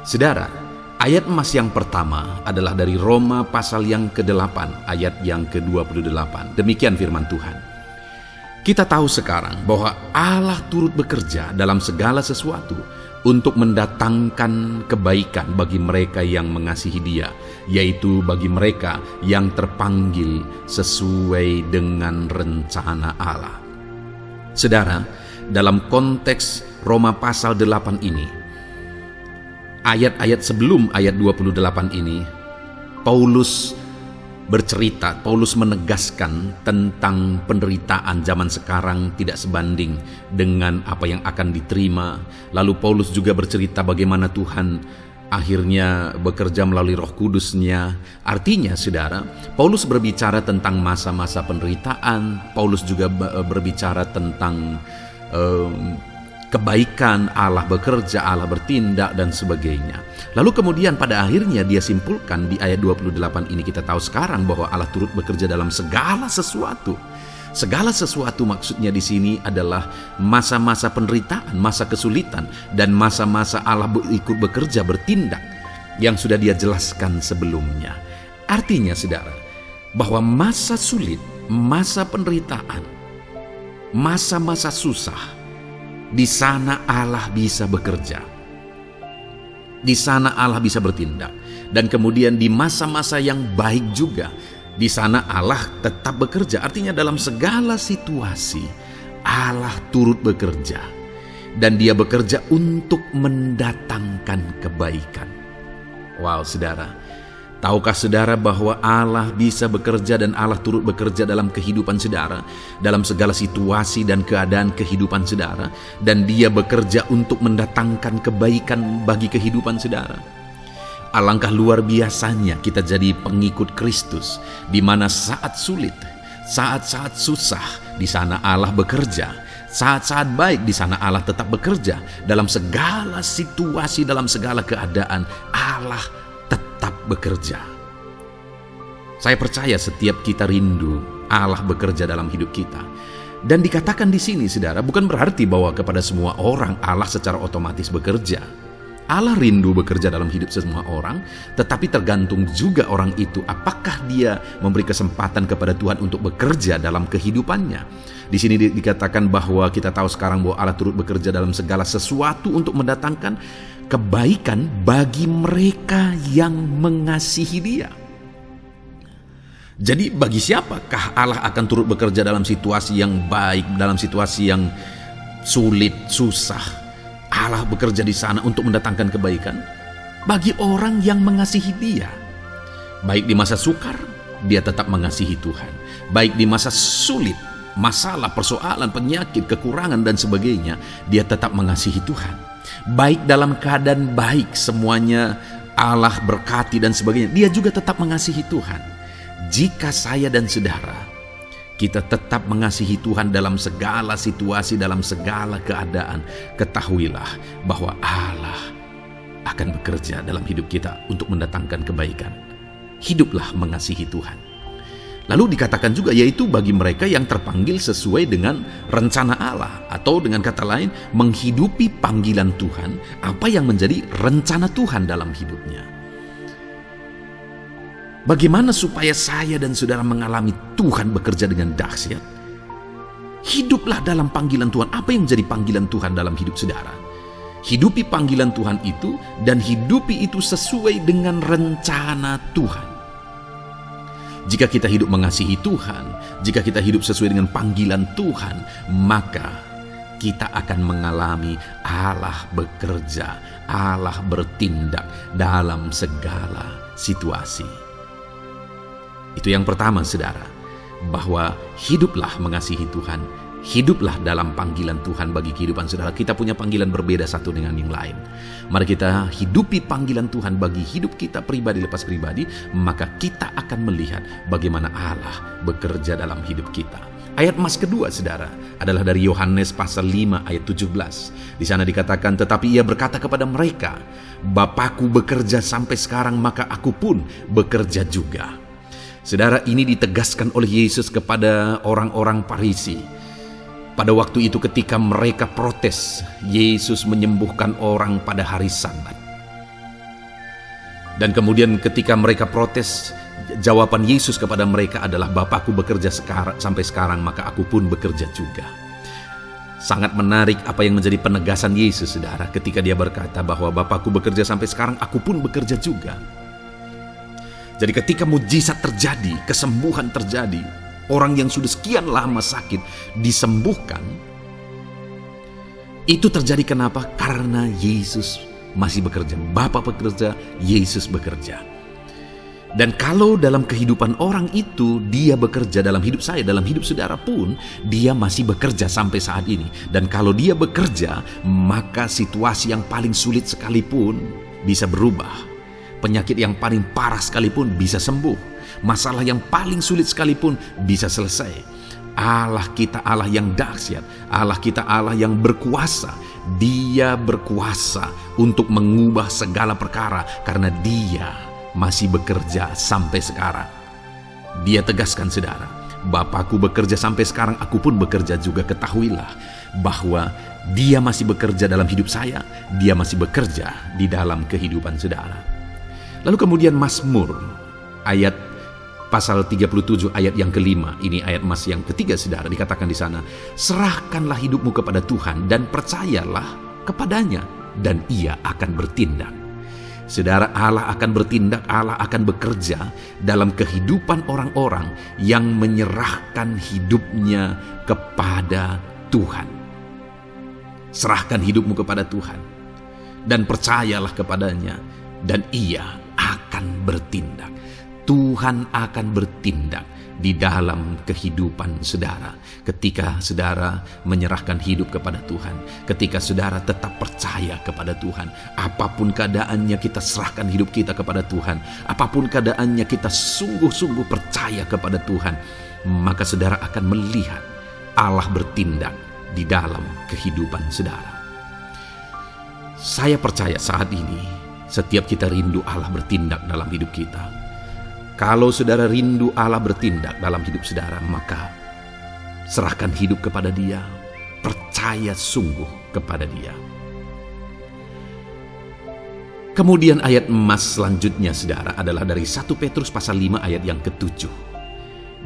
Saudara, ayat emas yang pertama adalah dari Roma pasal yang ke-8 ayat yang ke-28. Demikian firman Tuhan. Kita tahu sekarang bahwa Allah turut bekerja dalam segala sesuatu untuk mendatangkan kebaikan bagi mereka yang mengasihi Dia, yaitu bagi mereka yang terpanggil sesuai dengan rencana Allah. Saudara, dalam konteks Roma pasal 8 ini, ayat-ayat sebelum ayat 28 ini, Paulus menegaskan tentang penderitaan zaman sekarang tidak sebanding dengan apa yang akan diterima. Lalu Paulus juga bercerita bagaimana Tuhan akhirnya bekerja melalui Roh Kudus-Nya. Artinya saudara, Paulus berbicara tentang masa-masa penderitaan. Paulus juga berbicara tentang kebaikan, Allah bekerja, Allah bertindak, dan sebagainya. Lalu kemudian pada akhirnya dia simpulkan di ayat 28 ini, kita tahu sekarang bahwa Allah turut bekerja dalam segala sesuatu. Segala sesuatu maksudnya di sini adalah masa-masa penderitaan, masa kesulitan, dan masa-masa Allah ikut bekerja, bertindak, yang sudah dia jelaskan sebelumnya. Artinya saudara, bahwa masa sulit, masa penderitaan, masa-masa susah, di sana Allah bisa bekerja. Di sana Allah bisa bertindak. Dan kemudian di masa-masa yang baik juga, di sana Allah tetap bekerja. Artinya dalam segala situasi Allah turut bekerja. Dan Dia bekerja untuk mendatangkan kebaikan. Wow saudara, tahukah saudara bahwa Allah bisa bekerja dan Allah turut bekerja dalam kehidupan saudara, dalam segala situasi dan keadaan kehidupan saudara, dan Dia bekerja untuk mendatangkan kebaikan bagi kehidupan saudara? Alangkah luar biasanya kita jadi pengikut Kristus, di mana saat sulit, saat-saat susah, di sana Allah bekerja. Saat-saat baik, di sana Allah tetap bekerja. Dalam segala situasi, dalam segala keadaan, Allah tetap bekerja. Saya percaya setiap kita rindu Allah bekerja dalam hidup kita. Dan dikatakan di sini saudara, bukan berarti bahwa kepada semua orang Allah secara otomatis bekerja. Allah rindu bekerja dalam hidup semua orang, tetapi tergantung juga orang itu apakah dia memberi kesempatan kepada Tuhan untuk bekerja dalam kehidupannya. Di sini dikatakan bahwa kita tahu sekarang bahwa Allah turut bekerja dalam segala sesuatu untuk mendatangkan kebaikan bagi mereka yang mengasihi Dia. Jadi bagi siapakah Allah akan turut bekerja dalam situasi yang baik, dalam situasi yang sulit, susah? Allah bekerja di sana untuk mendatangkan kebaikan bagi orang yang mengasihi Dia. Baik di masa sukar, dia tetap mengasihi Tuhan. Baik di masa sulit, masalah, persoalan, penyakit, kekurangan, dan sebagainya, dia tetap mengasihi Tuhan. Baik dalam keadaan baik, semuanya Allah berkati dan sebagainya, dia juga tetap mengasihi Tuhan. Jika saya dan saudara, kita tetap mengasihi Tuhan dalam segala situasi, dalam segala keadaan, ketahuilah bahwa Allah akan bekerja dalam hidup kita untuk mendatangkan kebaikan. Hiduplah mengasihi Tuhan. Lalu dikatakan juga, yaitu bagi mereka yang terpanggil sesuai dengan rencana Allah, atau dengan kata lain, menghidupi panggilan Tuhan, apa yang menjadi rencana Tuhan dalam hidupnya. Bagaimana supaya saya dan saudara mengalami Tuhan bekerja dengan dahsyat? Hiduplah dalam panggilan Tuhan. Apa yang menjadi panggilan Tuhan dalam hidup saudara? Hidupi panggilan Tuhan itu, dan hidupi itu sesuai dengan rencana Tuhan. Jika kita hidup mengasihi Tuhan, jika kita hidup sesuai dengan panggilan Tuhan, maka kita akan mengalami Allah bekerja, Allah bertindak dalam segala situasi. Itu yang pertama, saudara, bahwa hiduplah mengasihi Tuhan, hiduplah dalam panggilan Tuhan bagi kehidupan saudara. Kita punya panggilan berbeda satu dengan yang lain. Mari kita hidupi panggilan Tuhan bagi hidup kita pribadi lepas pribadi, maka kita akan melihat bagaimana Allah bekerja dalam hidup kita. Ayat emas kedua, saudara, adalah dari Yohanes pasal 5 ayat 17. Di sana dikatakan, tetapi ia berkata kepada mereka, Bapakku bekerja sampai sekarang, maka aku pun bekerja juga. Saudara, ini ditegaskan oleh Yesus kepada orang-orang Farisi. Pada waktu itu ketika mereka protes, Yesus menyembuhkan orang pada hari Sabat. Dan kemudian ketika mereka protes, jawaban Yesus kepada mereka adalah, Bapakku bekerja sampai sekarang, maka aku pun bekerja juga. Sangat menarik apa yang menjadi penegasan Yesus, saudara, ketika dia berkata bahwa Bapakku bekerja sampai sekarang, aku pun bekerja juga. Jadi ketika mujizat terjadi, kesembuhan terjadi, orang yang sudah sekian lama sakit disembuhkan, itu terjadi kenapa? Karena Yesus masih bekerja. Bapa bekerja, Yesus bekerja. Dan kalau dalam kehidupan orang itu dia bekerja, dalam hidup saya, dalam hidup saudara pun, dia masih bekerja sampai saat ini. Dan kalau dia bekerja, maka situasi yang paling sulit sekalipun bisa berubah. Penyakit yang paling parah sekalipun bisa sembuh. Masalah yang paling sulit sekalipun bisa selesai. Allah kita Allah yang dahsyat. Allah kita Allah yang berkuasa. Dia berkuasa untuk mengubah segala perkara karena dia masih bekerja sampai sekarang. Dia tegaskan, saudara, Bapakku bekerja sampai sekarang, aku pun bekerja juga. Ketahuilah bahwa dia masih bekerja dalam hidup saya. Dia masih bekerja di dalam kehidupan saudara. Lalu kemudian Mazmur ayat pasal 37 ayat yang kelima, ini ayat emas yang ketiga, saudara, dikatakan di sana, serahkanlah hidupmu kepada Tuhan dan percayalah kepadanya, dan ia akan bertindak. Saudara, Allah akan bertindak, Allah akan bekerja dalam kehidupan orang-orang yang menyerahkan hidupnya kepada Tuhan. Serahkan hidupmu kepada Tuhan dan percayalah kepadanya, dan ia akan bertindak. Tuhan akan bertindak di dalam kehidupan saudara ketika saudara menyerahkan hidup kepada Tuhan, ketika saudara tetap percaya kepada Tuhan. Apapun keadaannya, kita serahkan hidup kita kepada Tuhan. Apapun keadaannya, kita sungguh-sungguh percaya kepada Tuhan, maka saudara akan melihat Allah bertindak di dalam kehidupan saudara. Saya percaya saat ini setiap kita rindu Allah bertindak dalam hidup kita. Kalau saudara rindu Allah bertindak dalam hidup saudara, maka serahkan hidup kepada Dia, percaya sungguh kepada Dia. Kemudian ayat emas selanjutnya, saudara, adalah dari 1 Petrus pasal 5 ayat yang ke-7.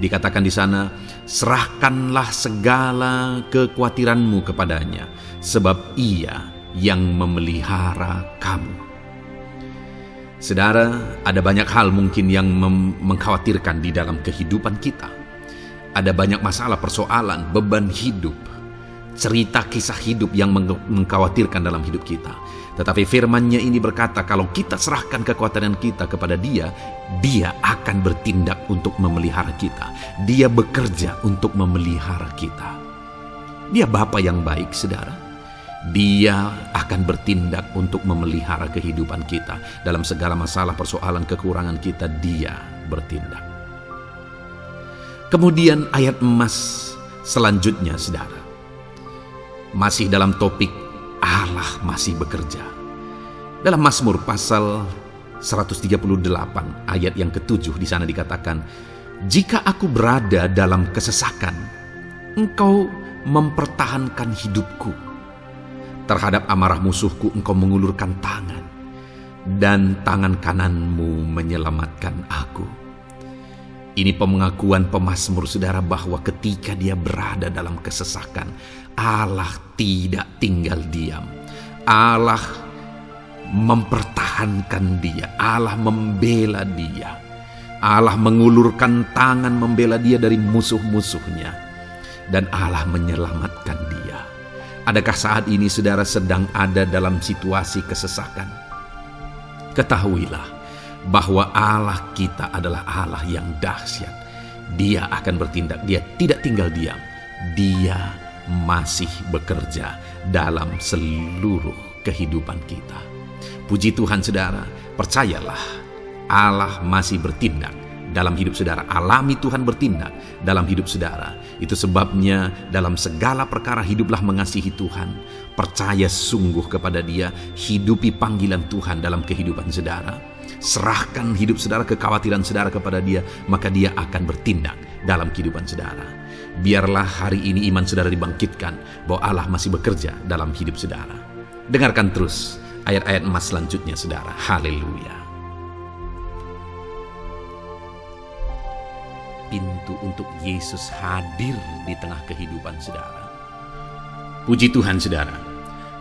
Dikatakan di sana, serahkanlah segala kekhawatiranmu kepadanya, sebab Ia yang memelihara kamu. Saudara, ada banyak hal mungkin yang mengkhawatirkan di dalam kehidupan kita. Ada banyak masalah, persoalan, beban hidup, cerita kisah hidup yang mengkhawatirkan dalam hidup kita. Tetapi firman-Nya ini berkata, kalau kita serahkan kekhawatiran kita kepada Dia, Dia akan bertindak untuk memelihara kita. Dia bekerja untuk memelihara kita. Dia Bapa yang baik, saudara. Dia akan bertindak untuk memelihara kehidupan kita. Dalam segala masalah, persoalan, kekurangan kita, Dia bertindak. Kemudian ayat emas selanjutnya, saudara, masih dalam topik Allah masih bekerja. Dalam Mazmur pasal 138 ayat yang ke-7, di sana dikatakan, jika aku berada dalam kesesakan, Engkau mempertahankan hidupku. Terhadap amarah musuhku Engkau mengulurkan tangan, dan tangan kananmu menyelamatkan aku. Ini pengakuan pemazmur saudara bahwa ketika dia berada dalam kesesakan, Allah tidak tinggal diam. Allah mempertahankan dia, Allah membela dia. Allah mengulurkan tangan membela dia dari musuh-musuhnya, dan Allah menyelamatkan dia. Adakah saat ini saudara sedang ada dalam situasi kesesakan? Ketahuilah bahwa Allah kita adalah Allah yang dahsyat. Dia akan bertindak, dia tidak tinggal diam. Dia masih bekerja dalam seluruh kehidupan kita. Puji Tuhan saudara, percayalah Allah masih bertindak dalam hidup saudara. Alami Tuhan bertindak dalam hidup saudara. Itu sebabnya dalam segala perkara hiduplah mengasihi Tuhan. Percaya sungguh kepada Dia, hidupi panggilan Tuhan dalam kehidupan saudara. Serahkan hidup saudara, kekhawatiran saudara kepada Dia, maka Dia akan bertindak dalam kehidupan saudara. Biarlah hari ini iman saudara dibangkitkan bahwa Allah masih bekerja dalam hidup saudara. Dengarkan terus ayat-ayat emas selanjutnya saudara. Haleluya. Pintu untuk Yesus hadir di tengah kehidupan saudara. Puji Tuhan saudara.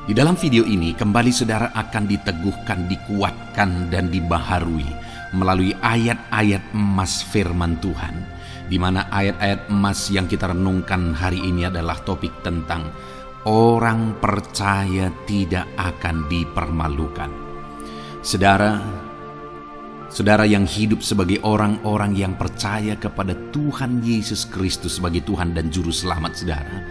Di dalam video ini kembali saudara akan diteguhkan, dikuatkan dan dibaharui melalui ayat-ayat emas firman Tuhan, di mana ayat-ayat emas yang kita renungkan hari ini adalah topik tentang orang percaya tidak akan dipermalukan. Saudara yang hidup sebagai orang-orang yang percaya kepada Tuhan Yesus Kristus sebagai Tuhan dan Juru Selamat saudara,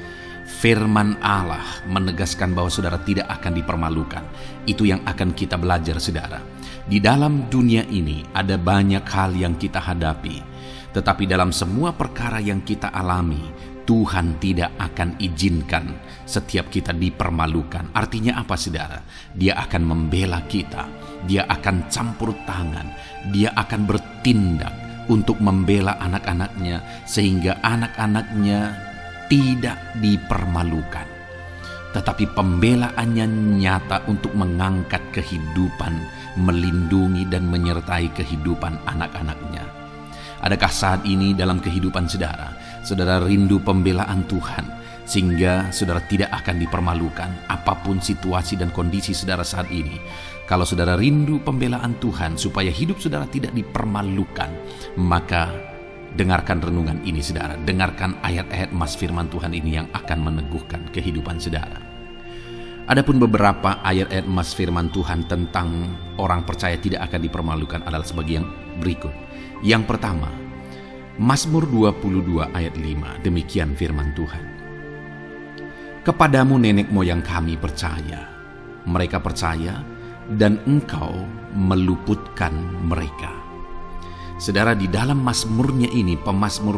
firman Allah menegaskan bahwa saudara tidak akan dipermalukan. Itu yang akan kita belajar saudara. Di dalam dunia ini ada banyak hal yang kita hadapi, tetapi dalam semua perkara yang kita alami, Tuhan tidak akan izinkan setiap kita dipermalukan. Artinya apa saudara? Dia akan membela kita, Dia akan campur tangan, Dia akan bertindak untuk membela anak-anaknya sehingga anak-anaknya tidak dipermalukan. Tetapi pembelaannya nyata untuk mengangkat kehidupan, melindungi dan menyertai kehidupan anak-anaknya. Adakah saat ini dalam kehidupan saudara rindu pembelaan Tuhan sehingga saudara tidak akan dipermalukan apapun situasi dan kondisi saudara saat ini? Kalau saudara rindu pembelaan Tuhan supaya hidup saudara tidak dipermalukan, maka dengarkan renungan ini saudara. Dengarkan ayat-ayat emas firman Tuhan ini yang akan meneguhkan kehidupan saudara. Adapun beberapa ayat-ayat emas firman Tuhan tentang orang percaya tidak akan dipermalukan adalah sebagai yang berikut. Yang pertama, Mazmur 22 ayat 5, demikian firman Tuhan. Kepadamu nenek moyang kami percaya, mereka percaya dan Engkau meluputkan mereka. Saudara, di dalam mazmurnya ini pemazmur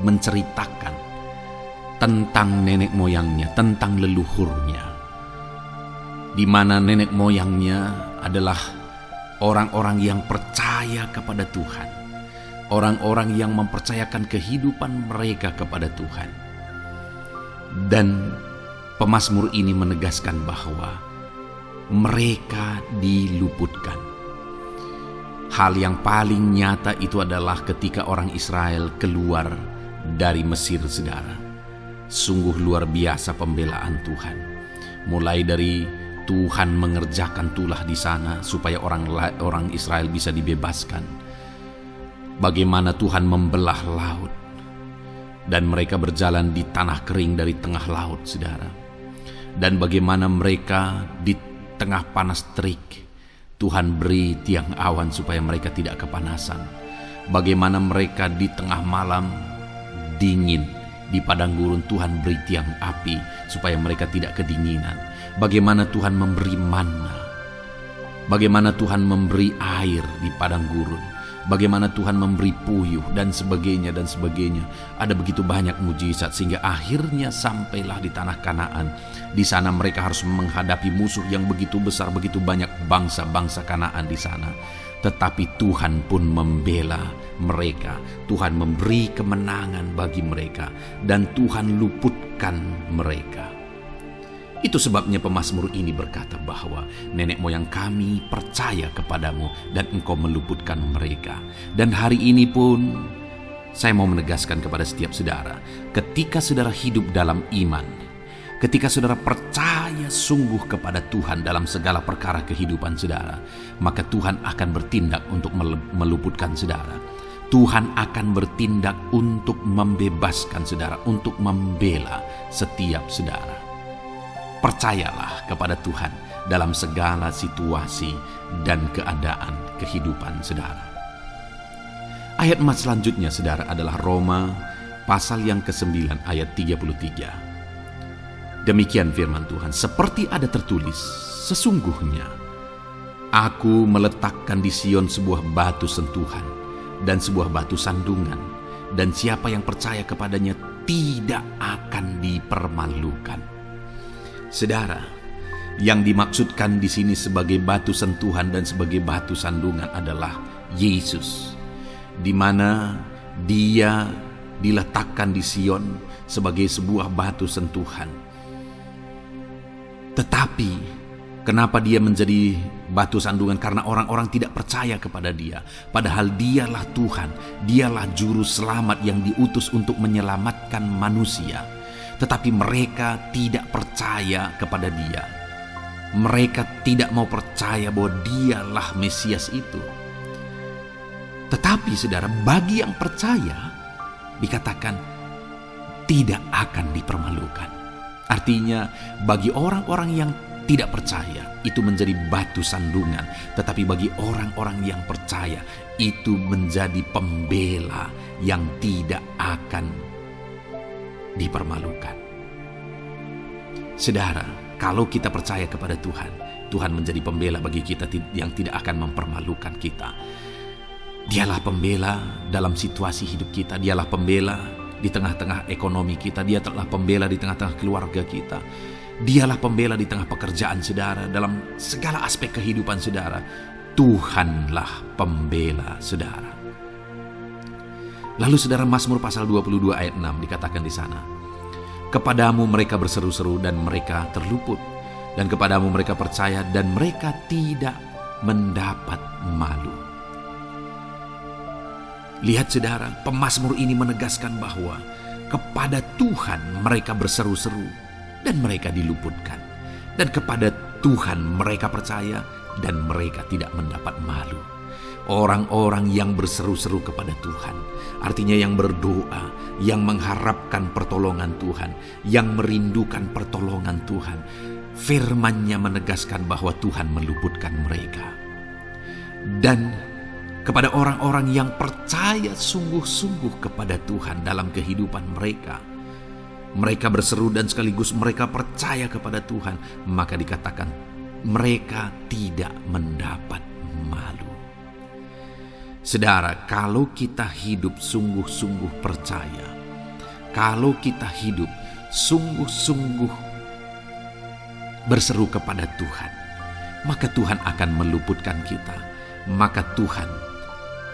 menceritakan tentang nenek moyangnya, tentang leluhurnya, di mana nenek moyangnya adalah orang-orang yang percaya kepada Tuhan, orang-orang yang mempercayakan kehidupan mereka kepada Tuhan. Dan pemazmur ini menegaskan bahwa mereka diluputkan. Hal yang paling nyata itu adalah ketika orang Israel keluar dari Mesir saudara. Sungguh luar biasa pembelaan Tuhan. Mulai dari Tuhan mengerjakan tulah di sana supaya orang Israel bisa dibebaskan. Bagaimana Tuhan membelah laut dan mereka berjalan di tanah kering dari tengah laut saudara. Dan bagaimana mereka di tengah panas terik Tuhan beri tiang awan supaya mereka tidak kepanasan. Bagaimana mereka di tengah malam dingin di padang gurun Tuhan beri tiang api supaya mereka tidak kedinginan. Bagaimana Tuhan memberi manna, bagaimana Tuhan memberi air di padang gurun, bagaimana Tuhan memberi puyuh dan sebagainya dan sebagainya. Ada begitu banyak mujizat sehingga akhirnya sampailah di tanah Kanaan. Di sana mereka harus menghadapi musuh yang begitu besar, begitu banyak bangsa-bangsa Kanaan di sana. Tetapi Tuhan pun membela mereka. Tuhan memberi kemenangan bagi mereka dan Tuhan luputkan mereka. Itu sebabnya pemazmur ini berkata bahwa nenek moyang kami percaya kepadamu dan Engkau meluputkan mereka. Dan hari ini pun Saya mau menegaskan kepada setiap saudara, ketika saudara hidup dalam iman, ketika saudara percaya sungguh kepada Tuhan dalam segala perkara kehidupan saudara, maka Tuhan akan bertindak untuk meluputkan saudara. Tuhan akan bertindak untuk membebaskan saudara, untuk membela setiap saudara. Percayalah kepada Tuhan dalam segala situasi dan keadaan kehidupan saudara. Ayat emas selanjutnya saudara adalah Roma pasal yang ke-9 ayat 33. Demikian firman Tuhan, seperti ada tertulis, sesungguhnya aku meletakkan di Sion sebuah batu sentuhan dan sebuah batu sandungan, dan siapa yang percaya kepadanya tidak akan dipermalukan. Saudara, yang dimaksudkan di sini sebagai batu sentuhan dan sebagai batu sandungan adalah Yesus, di mana Dia diletakkan di Sion sebagai sebuah batu sentuhan. Tetapi kenapa Dia menjadi batu sandungan? Karena orang-orang tidak percaya kepada Dia, padahal Dialah Tuhan, Dialah juru selamat yang diutus untuk menyelamatkan manusia. Tetapi mereka tidak percaya kepada Dia. Mereka tidak mau percaya bahwa Dialah Mesias itu. Tetapi saudara, bagi yang percaya dikatakan tidak akan dipermalukan. Artinya bagi orang-orang yang tidak percaya itu menjadi batu sandungan, tetapi bagi orang-orang yang percaya itu menjadi pembela yang tidak akan dipermalukan. Saudara, kalau kita percaya kepada Tuhan, Tuhan menjadi pembela bagi kita yang tidak akan mempermalukan kita. Dialah pembela dalam situasi hidup kita. Dialah pembela di tengah-tengah ekonomi kita. Dia telah pembela di tengah-tengah keluarga kita. Dialah pembela di tengah pekerjaan saudara. Dalam segala aspek kehidupan saudara, Tuhanlah pembela saudara. Lalu saudara, Mazmur pasal 22 ayat 6 dikatakan di sana, kepadamu mereka berseru-seru dan mereka terluput, dan kepadamu mereka percaya dan mereka tidak mendapat malu. Lihat saudara, pemazmur ini menegaskan bahwa kepada Tuhan mereka berseru-seru dan mereka diluputkan. Dan kepada Tuhan mereka percaya dan mereka tidak mendapat malu. Orang-orang yang berseru-seru kepada Tuhan, artinya yang berdoa, yang mengharapkan pertolongan Tuhan, yang merindukan pertolongan Tuhan, firman-Nya menegaskan bahwa Tuhan meluputkan mereka. Dan kepada orang-orang yang percaya sungguh-sungguh kepada Tuhan dalam kehidupan mereka, mereka berseru dan sekaligus mereka percaya kepada Tuhan, maka dikatakan mereka tidak mendapat malu. Saudara, kalau kita hidup sungguh-sungguh percaya, kalau kita hidup sungguh-sungguh berseru kepada Tuhan, maka Tuhan akan meluputkan kita. Maka Tuhan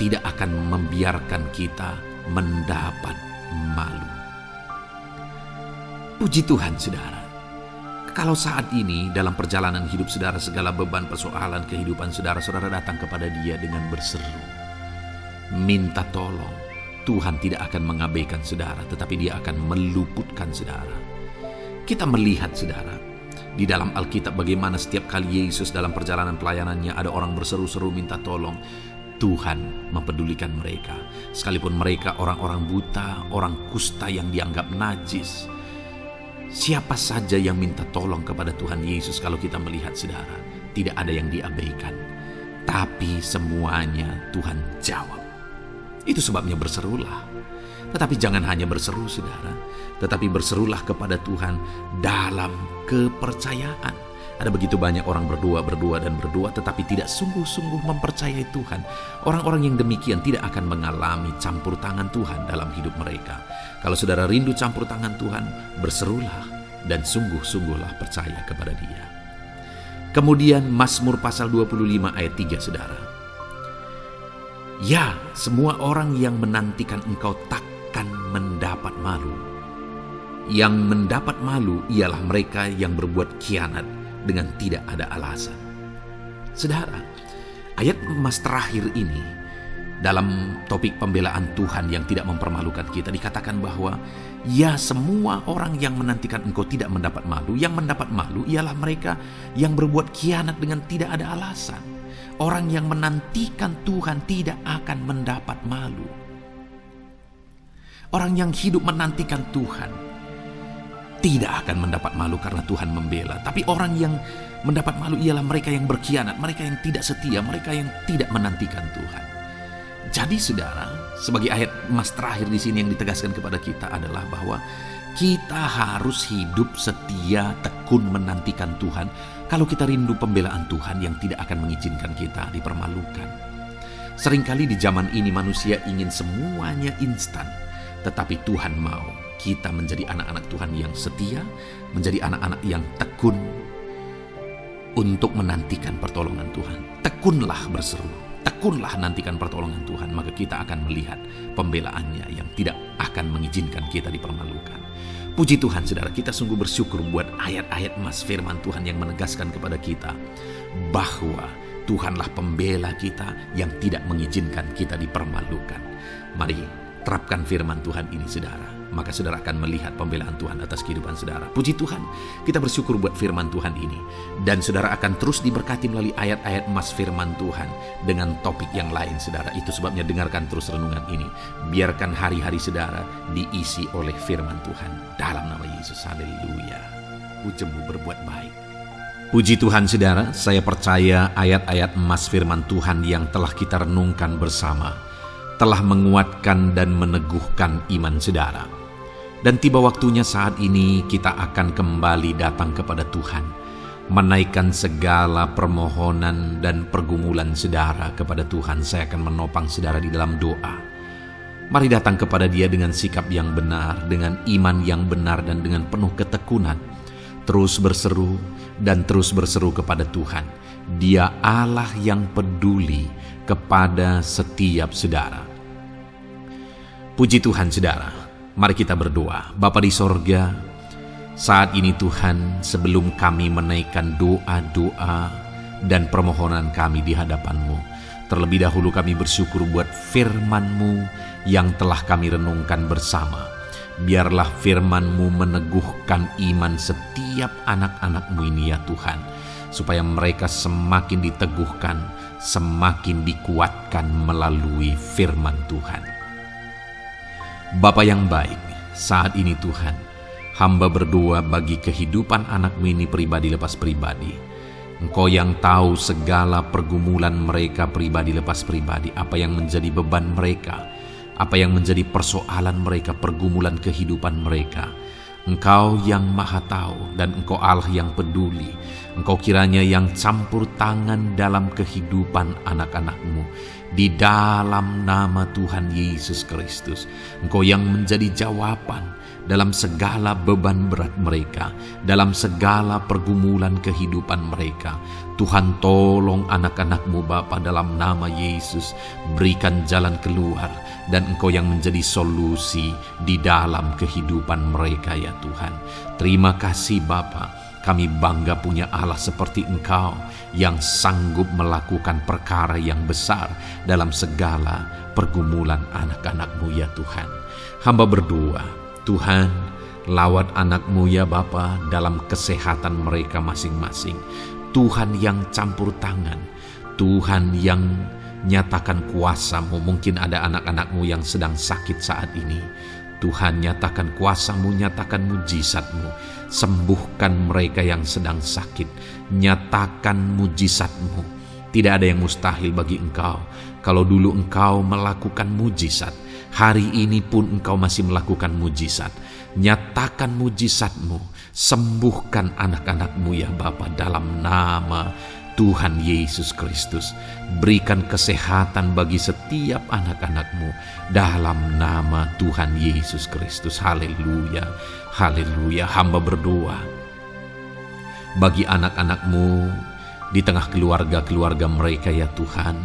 tidak akan membiarkan kita mendapat malu. Puji Tuhan saudara. Kalau saat ini dalam perjalanan hidup saudara, segala beban persoalan kehidupan saudara, saudara datang kepada Dia dengan berseru, minta tolong, Tuhan tidak akan mengabaikan saudara, tetapi Dia akan meluputkan saudara. Kita melihat saudara, di dalam Alkitab bagaimana setiap kali Yesus dalam perjalanan pelayanannya ada orang berseru-seru minta tolong, Tuhan mempedulikan mereka. Sekalipun mereka orang-orang buta, orang kusta yang dianggap najis. Siapa saja yang minta tolong kepada Tuhan Yesus, kalau kita melihat saudara, tidak ada yang diabaikan. Tapi semuanya Tuhan jawab. Itu sebabnya berserulah. Tetapi jangan hanya berseru saudara, tetapi berserulah kepada Tuhan dalam kepercayaan. Ada begitu banyak orang berdoa, tetapi tidak sungguh-sungguh mempercayai Tuhan. Orang-orang yang demikian tidak akan mengalami campur tangan Tuhan dalam hidup mereka. Kalau saudara rindu campur tangan Tuhan, berserulah dan sungguh-sungguhlah percaya kepada Dia. Kemudian Mazmur pasal 25 ayat 3 saudara. Ya, semua orang yang menantikan Engkau takkan mendapat malu. Yang mendapat malu ialah mereka yang berbuat khianat dengan tidak ada alasan. Saudara, ayat emas terakhir ini Dalam topik pembelaan Tuhan yang tidak mempermalukan kita, dikatakan bahwa ya, semua orang yang menantikan engkau tidak mendapat malu. Yang mendapat malu ialah mereka yang berbuat khianat dengan tidak ada alasan. Orang yang menantikan Tuhan tidak akan mendapat malu. Orang yang hidup menantikan Tuhan tidak akan mendapat malu karena Tuhan membela. Tapi orang yang mendapat malu ialah mereka yang berkhianat, mereka yang tidak setia, mereka yang tidak menantikan Tuhan. Jadi saudara, sebagai ayat emas terakhir di sini yang ditegaskan kepada kita adalah bahwa kita harus hidup setia, tekun menantikan Tuhan. Kalau kita rindu pembelaan Tuhan yang tidak akan mengizinkan kita dipermalukan. Seringkali di zaman ini manusia ingin semuanya instan, tetapi Tuhan mau kita menjadi anak-anak Tuhan yang setia, menjadi anak-anak yang tekun untuk menantikan pertolongan Tuhan. Tekunlah berseru, tekunlah nantikan pertolongan Tuhan, maka kita akan melihat pembelaannya yang tidak akan mengizinkan kita dipermalukan. Puji Tuhan saudara, kita sungguh bersyukur buat ayat-ayat emas firman Tuhan yang menegaskan kepada kita bahwa Tuhanlah pembela kita yang tidak mengizinkan kita dipermalukan. Mari terapkan firman Tuhan ini saudara, maka saudara akan melihat pembelaan Tuhan atas kehidupan saudara. Puji Tuhan, kita bersyukur buat firman Tuhan ini. Dan saudara akan terus diberkati melalui ayat-ayat emas firman Tuhan dengan topik yang lain saudara. Itu sebabnya dengarkan terus renungan ini. Biarkan hari-hari saudara diisi oleh firman Tuhan. Dalam nama Yesus, haleluya. Pujimu berbuat baik. Puji Tuhan saudara, saya percaya ayat-ayat emas firman Tuhan yang telah kita renungkan bersama telah menguatkan dan meneguhkan iman saudara. Dan tiba waktunya saat ini kita akan kembali datang kepada Tuhan, menaikkan segala permohonan dan pergumulan saudara kepada Tuhan. Saya akan menopang saudara di dalam doa. Mari datang kepada Dia dengan sikap yang benar, dengan iman yang benar, dan dengan penuh ketekunan. Terus berseru dan terus berseru kepada Tuhan. Dia Allah yang peduli kepada setiap saudara. Puji Tuhan saudara, mari kita berdoa. Bapa di sorga, saat ini Tuhan, sebelum kami menaikkan doa-doa dan permohonan kami di hadapan-Mu, terlebih dahulu kami bersyukur buat firman-Mu yang telah kami renungkan bersama. Biarlah firman-Mu meneguhkan iman setiap anak-anak-Mu ini ya Tuhan, supaya mereka semakin diteguhkan, semakin dikuatkan melalui firman Tuhan. Bapa yang baik, saat ini Tuhan, hamba berdoa bagi kehidupan anak-Mu ini pribadi lepas pribadi. Engkau yang tahu segala pergumulan mereka pribadi lepas pribadi, apa yang menjadi beban mereka, apa yang menjadi persoalan mereka, pergumulan kehidupan mereka. Engkau yang maha tahu dan Engkau Allah yang peduli. Engkau kiranya yang campur tangan dalam kehidupan anak-anak-Mu. Di dalam nama Tuhan Yesus Kristus, Engkau yang menjadi jawaban dalam segala beban berat mereka, dalam segala pergumulan kehidupan mereka. Tuhan tolong anak-anak-Mu Bapa dalam nama Yesus, berikan jalan keluar, dan Engkau yang menjadi solusi di dalam kehidupan mereka ya Tuhan. Terima kasih Bapa, kami bangga punya Allah seperti Engkau yang sanggup melakukan perkara yang besar dalam segala pergumulan anak-anak-Mu ya Tuhan. Hamba berdoa, Tuhan, lawat anak-Mu ya Bapa dalam kesehatan mereka masing-masing. Tuhan yang campur tangan, Tuhan yang nyatakan kuasa-Mu. Mungkin ada anak-anak-Mu yang sedang sakit saat ini. Tuhan, nyatakan kuasa-Mu, nyatakan mujizat-Mu. Sembuhkan mereka yang sedang sakit. Nyatakan mujizat-Mu. Tidak ada yang mustahil bagi Engkau. Kalau dulu Engkau melakukan mujizat, hari ini pun Engkau masih melakukan mujizat. Nyatakan mujizat-Mu. Sembuhkan anak-anak-Mu ya Bapa dalam nama Tuhan Yesus Kristus. Berikan kesehatan bagi setiap anak-anak-Mu dalam nama Tuhan Yesus Kristus. Haleluya, haleluya. Hamba berdoa bagi anak-anak-Mu di tengah keluarga-keluarga mereka ya Tuhan.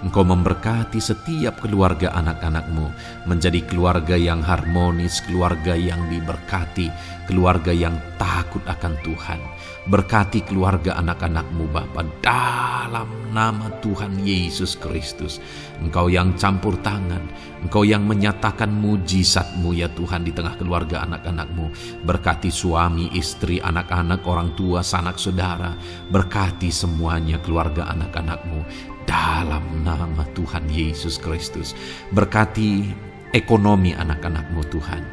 Engkau memberkati setiap keluarga anak-anak-Mu menjadi keluarga yang harmonis, keluarga yang diberkati, keluarga yang takut akan Tuhan. Berkati keluarga anak-anak-Mu Bapa, dalam nama Tuhan Yesus Kristus. Engkau yang campur tangan, Engkau yang menyatakan mujizat-Mu ya Tuhan di tengah keluarga anak-anak-Mu. Berkati suami, istri, anak-anak, orang tua, sanak saudara. Berkati semuanya keluarga anak-anak-Mu dalam nama Tuhan Yesus Kristus. Berkati ekonomi anak-anak-Mu Tuhan.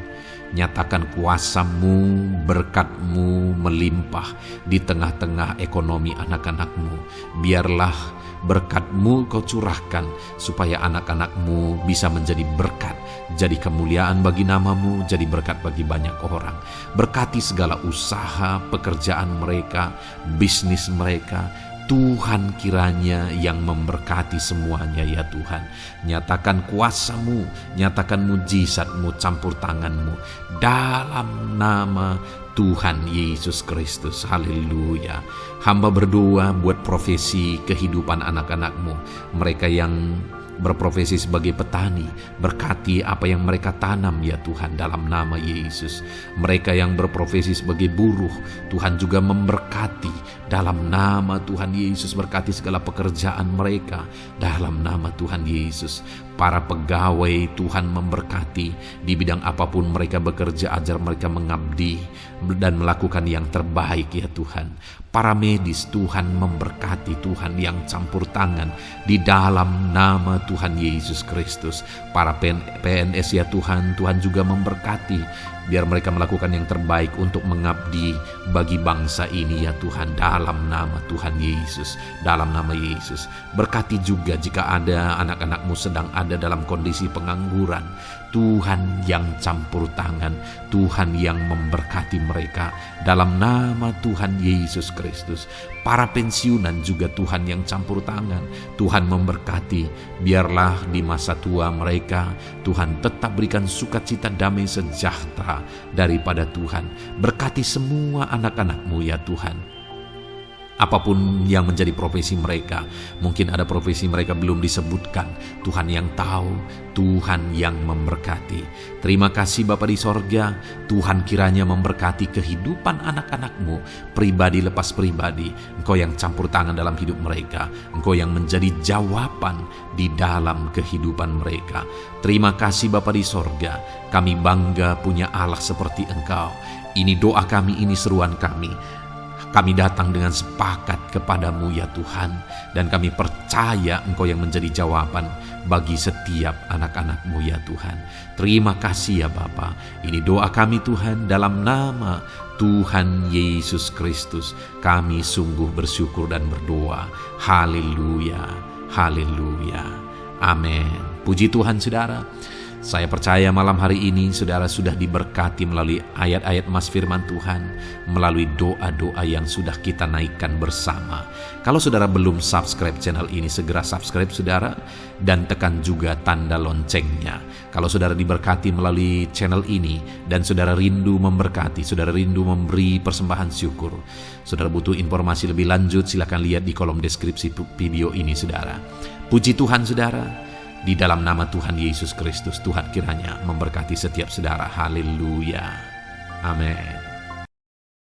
Nyatakan kuasa-Mu, berkat-Mu melimpah di tengah-tengah ekonomi anak-anak-Mu. Biarlah berkat-Mu Kau curahkan supaya anak-anak-Mu bisa menjadi berkat, jadi kemuliaan bagi nama-Mu, jadi berkat bagi banyak orang. Berkati segala usaha, pekerjaan mereka, bisnis mereka. Tuhan kiranya yang memberkati semuanya ya Tuhan. Nyatakan kuasa-Mu, nyatakan mujizat-Mu, campur tangan-Mu dalam nama Tuhan Yesus Kristus. Haleluya. Hamba berdoa buat profesi kehidupan anak-anak-Mu, mereka yang berprofesi sebagai petani. Berkati apa yang mereka tanam ya Tuhan dalam nama Yesus. Mereka yang berprofesi sebagai buruh, Tuhan juga memberkati dalam nama Tuhan Yesus. Berkati segala pekerjaan mereka dalam nama Tuhan Yesus. Para pegawai Tuhan memberkati di bidang apapun mereka bekerja, ajar mereka mengabdi dan melakukan yang terbaik ya Tuhan. Para medis Tuhan memberkati, Tuhan yang campur tangan di dalam nama Tuhan Yesus Kristus. Para PNS ya Tuhan, Tuhan juga memberkati biar mereka melakukan yang terbaik untuk mengabdi bagi bangsa ini ya Tuhan, dalam nama Tuhan Yesus, dalam nama Yesus. Berkati juga jika ada anak-anak-Mu sedang ada dalam kondisi pengangguran, Tuhan yang campur tangan, Tuhan yang memberkati mereka dalam nama Tuhan Yesus Kristus. Para pensiunan juga Tuhan yang campur tangan, Tuhan memberkati. Biarlah di masa tua mereka Tuhan tetap berikan sukacita, damai, sejahtera daripada Tuhan. Berkati semua anak-anak-Mu ya Tuhan. Apapun yang menjadi profesi mereka, mungkin ada profesi mereka belum disebutkan, Tuhan yang tahu, Tuhan yang memberkati. Terima kasih Bapa di sorga, Tuhan kiranya memberkati kehidupan anak-anak-Mu, pribadi lepas pribadi. Engkau yang campur tangan dalam hidup mereka, Engkau yang menjadi jawaban di dalam kehidupan mereka. Terima kasih Bapa di sorga, kami bangga punya Allah seperti Engkau. Ini doa kami, ini seruan kami. Kami datang dengan sepakat kepadamu ya Tuhan, dan kami percaya Engkau yang menjadi jawaban bagi setiap anak-anak-Mu ya Tuhan. Terima kasih ya Bapa. Ini doa kami Tuhan, dalam nama Tuhan Yesus Kristus. Kami sungguh bersyukur dan berdoa. Haleluya, haleluya, amin. Puji Tuhan saudara. Saya percaya malam hari ini saudara sudah diberkati melalui ayat-ayat Mas Firman Tuhan, melalui doa-doa yang sudah kita naikkan bersama. Kalau saudara belum subscribe channel ini, segera subscribe saudara, dan tekan juga tanda loncengnya. Kalau saudara diberkati melalui channel ini dan saudara rindu memberkati, saudara rindu memberi persembahan syukur, saudara butuh informasi lebih lanjut, silakan lihat di kolom deskripsi video ini saudara. Puji Tuhan saudara. Di dalam nama Tuhan Yesus Kristus, Tuhan kiranya memberkati setiap saudara. Haleluya. Amin.